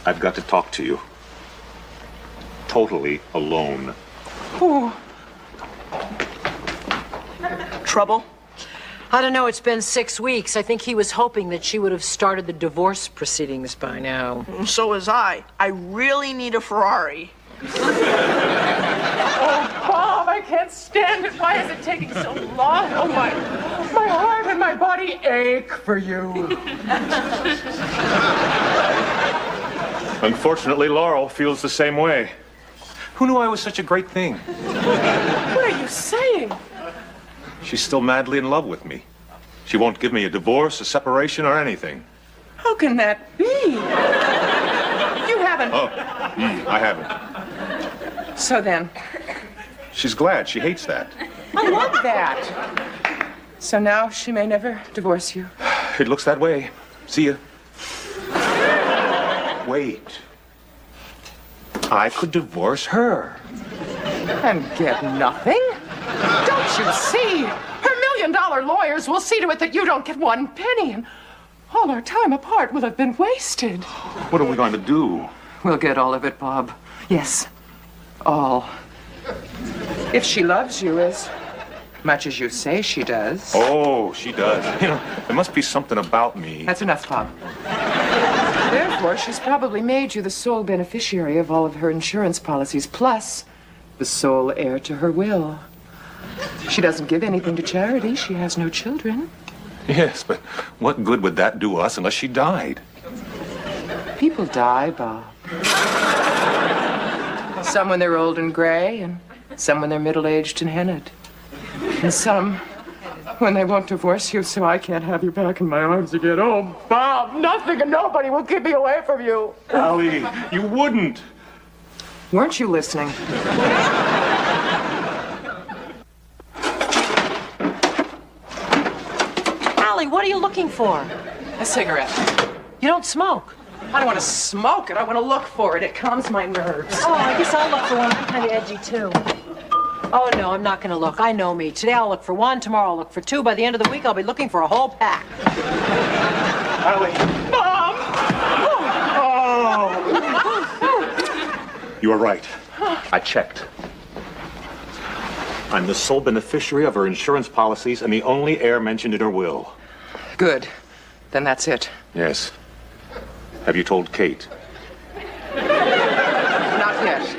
I've got to talk to you. Totally alone. Oh. Trouble? I don't know, it's been 6 weeks. I think he was hoping that she would have started the divorce proceedings by now. So was I. I really need a Ferrari. Oh, Bob, I can't stand it. Why is it taking so long? Oh, my heart and my body ache for you. Unfortunately, Laurel feels the same way. Who knew I was such a great thing? What are you saying? She's still madly in love with me. She won't give me a divorce, a separation, or anything. How can that be? You haven't. Oh, I haven't. So then, She's glad. She hates that. I love that. So now she may never divorce you. It looks that way. See ya. Wait. I could divorce her. And get nothing? Don't you see? Her $1 million lawyers will see to it that you don't get one penny, and all our time apart will have been wasted. What are we going to do? We'll get all of it, Bob. Yes, all. If she loves you as much as you say she does. Oh, she does. You know, there must be something about me. That's enough, Bob. Therefore, she's probably made you the sole beneficiary of all of her insurance policies, plus the sole heir to her will. She doesn't give anything to charity. She has no children. Yes, but what good would that do us unless she died? People die, Bob. Some when they're old and gray, and some when they're middle-aged and hennaed. And some when they won't divorce you, so I can't have you back in my arms again. Oh, Bob, nothing and nobody will keep me away from you. Allie, you wouldn't. Weren't you listening? Allie, what are you looking for? A cigarette. You don't smoke. I don't want to smoke it. I want to look for it. It calms my nerves. Oh, I guess I'll look for one. I'm kind of edgy, too. Oh, no, I'm not going to look. I know me. Today I'll look for one. Tomorrow I'll look for two. By the end of the week, I'll be looking for a whole pack. Allie. Mom! You were right. I checked. I'm the sole beneficiary of her insurance policies and the only heir mentioned in her will. Good. Then that's it. Yes. Have you told Kate? Not yet.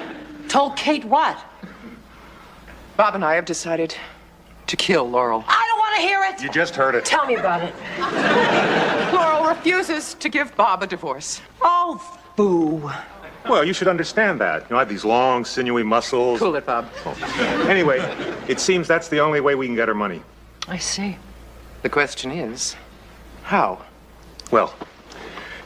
Told Kate what? Bob and I have decided to kill Laurel. I don't want to hear it. You just heard it. Tell me about it. Laurel refuses to give Bob a divorce. Oh, boo. Well, you should understand that. You know, I have these long, sinewy muscles. Cool it, Bob. Oh. Anyway, it seems that's the only way we can get her money. I see. The question is, how? Well,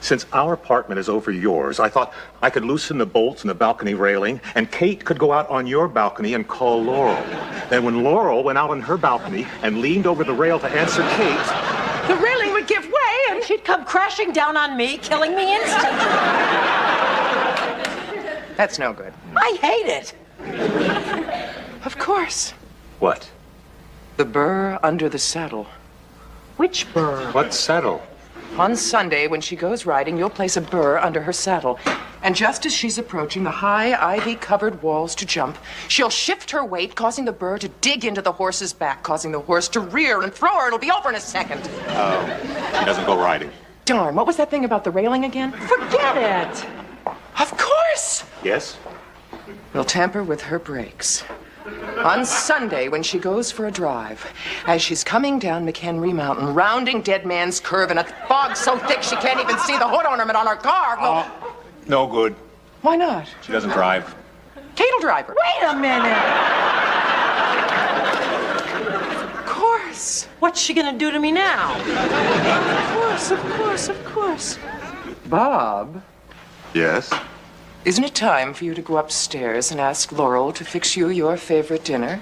Since our apartment is over yours, I thought I could loosen the bolts in the balcony railing, and Kate could go out on your balcony and call Laurel. Then when Laurel went out on her balcony and leaned over the rail to answer Kate, the railing would give way and she'd come crashing down on me, killing me instantly. That's no good. I hate it. Of course. What? The burr under the saddle. Which burr? What saddle? On Sunday, when she goes riding, you'll place a burr under her saddle. And just as she's approaching the high, ivy-covered walls to jump, she'll shift her weight, causing the burr to dig into the horse's back, causing the horse to rear and throw her. It'll be over in a second. She doesn't go riding. Darn, what was that thing about the railing again? Forget it. Of course! Yes? We'll tamper with her brakes. On Sunday, when she goes for a drive, as she's coming down McHenry Mountain, rounding Dead Man's Curve in a fog so thick she can't even see the hood ornament on her car, well... No good. Why not? She doesn't drive. Kate'll drive her. Wait a minute. Of course. What's she gonna do to me now? Of course. Bob. Yes? Isn't it time for you to go upstairs and ask Laurel to fix you your favorite dinner?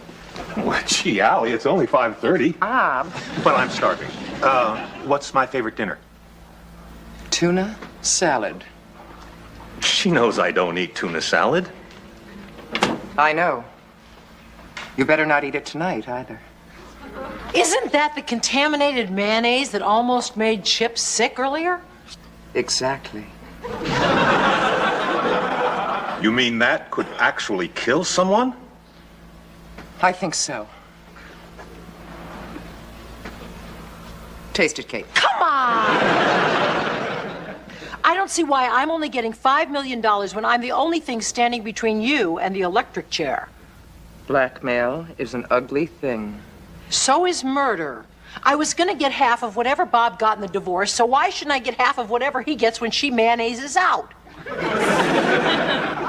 Well, gee, Allie, it's only 5:30. Bob. But I'm starving. What's my favorite dinner? Tuna salad. She knows I don't eat tuna salad. I know. You better not eat it tonight, either. Isn't that the contaminated mayonnaise that almost made Chip sick earlier? Exactly. You mean that could actually kill someone? I think so. Taste it, Kate. Come on! I don't see why I'm only getting $5 million when I'm the only thing standing between you and the electric chair. Blackmail is an ugly thing. So is murder. I was gonna get half of whatever Bob got in the divorce, so why shouldn't I get half of whatever he gets when she mayonnaises out?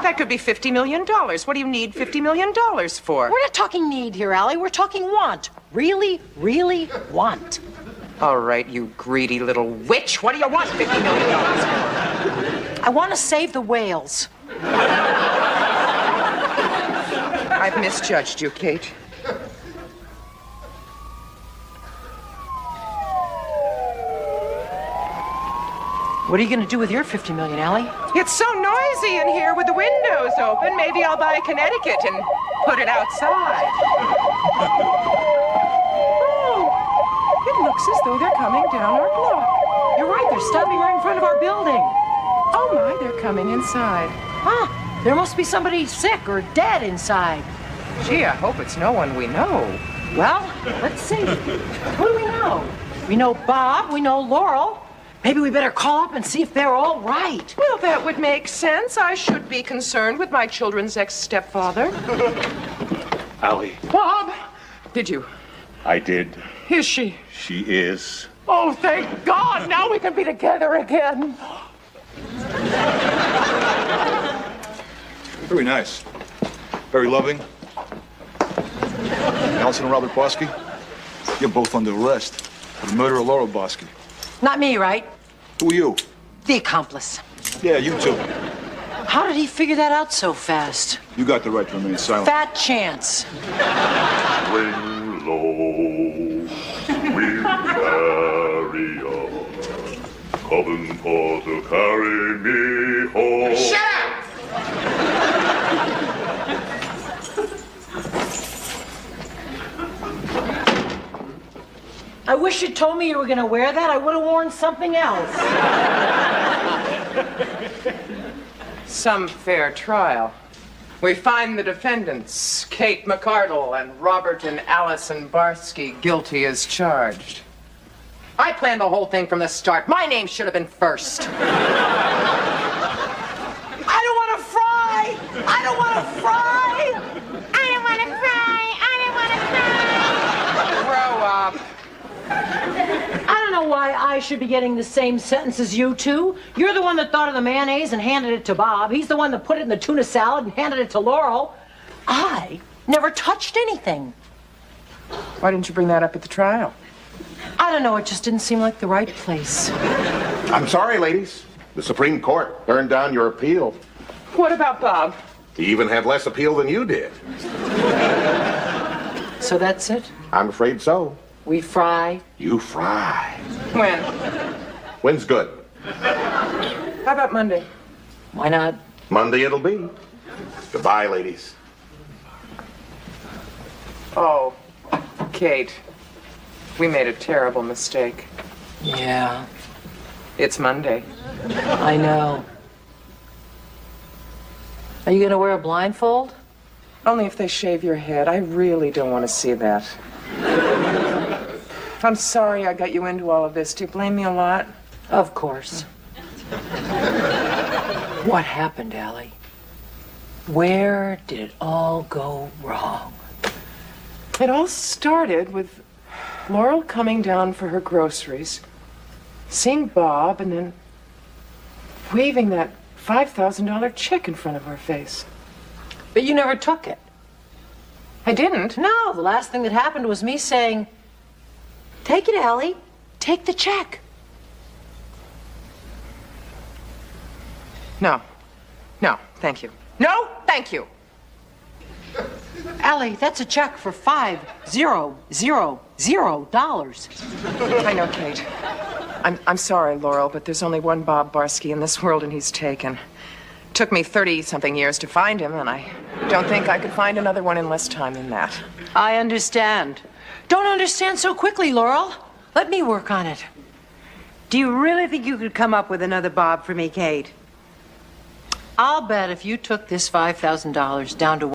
That could be $50 million. What do you need $50 million for? We're not talking need here, Allie. We're talking want. Really, really want. All right, you greedy little witch. What do you want $50 million for? I want to save the whales. I've misjudged you, Kate. What are you going to do with your $50 million, Allie? It's so noisy in here with the windows open. Maybe I'll buy a Connecticut and put it outside. Oh, it looks as though they're coming down our block. You're right, they're stopping right in front of our building. Oh my, they're coming inside. Huh, there must be somebody sick or dead inside. Gee, I hope it's no one we know. Well, let's see. Who do we know? We know Bob, we know Laurel. Maybe we better call up and see if they're all right. Well, that would make sense. I should be concerned with my children's ex-stepfather. Allie. Bob! Did you? I did. Is she? She is. Oh, thank God! Now we can be together again. Very nice. Very loving. Allison and Robert Bosky, you're both under arrest for the murder of Laurel Bosky. Not me, right? Who are you? The accomplice. Yeah, you too. How did he figure that out so fast? You got the right to remain silent. Fat chance. Ring low, we carry on. Coming for to carry me home. Shut up! I wish you'd told me you were going to wear that. I would have worn something else. Some fair trial. We find the defendants, Kate McCardle and Robert and Allison Barsky, guilty as charged. I planned the whole thing from the start. My name should have been first. I don't want to fry! I don't want to fry! I don't want to cry. I don't want to cry. Grow up. I don't know why I should be getting the same sentence as you two. You're the one that thought of the mayonnaise and handed it to Bob. He's the one that put it in the tuna salad and handed it to Laurel. I never touched anything. Why didn't you bring that up at the trial? I don't know, it just didn't seem like the right place. I'm sorry, ladies. The Supreme Court turned down your appeal. What about Bob? He even had less appeal than you did. So that's it? I'm afraid so. We fry? You fry. When? When's good? How about Monday? Why not? Monday it'll be. Goodbye, ladies. Oh, Kate. We made a terrible mistake. Yeah. It's Monday. I know. Are you going to wear a blindfold? Only if they shave your head. I really don't want to see that. I'm sorry I got you into all of this. Do you blame me a lot? Of course. What happened, Allie? Where did it all go wrong? It all started with Laurel coming down for her groceries, seeing Bob, and then waving that $5,000 check in front of her face. But you never took it. I didn't. No, the last thing that happened was me saying, "Take it, Allie. Take the check." No. No, thank you. No, thank you. Allie, that's a check for $5,000. I know, Kate. I'm sorry, Laurel, but there's only one Bob Barsky in this world, and he's taken. Took me 30-something years to find him, and I don't think I could find another one in less time than that. I understand. Don't understand so quickly, Laurel. Let me work on it. Do you really think you could come up with another Bob for me, Kate? I'll bet if you took this $5,000 down to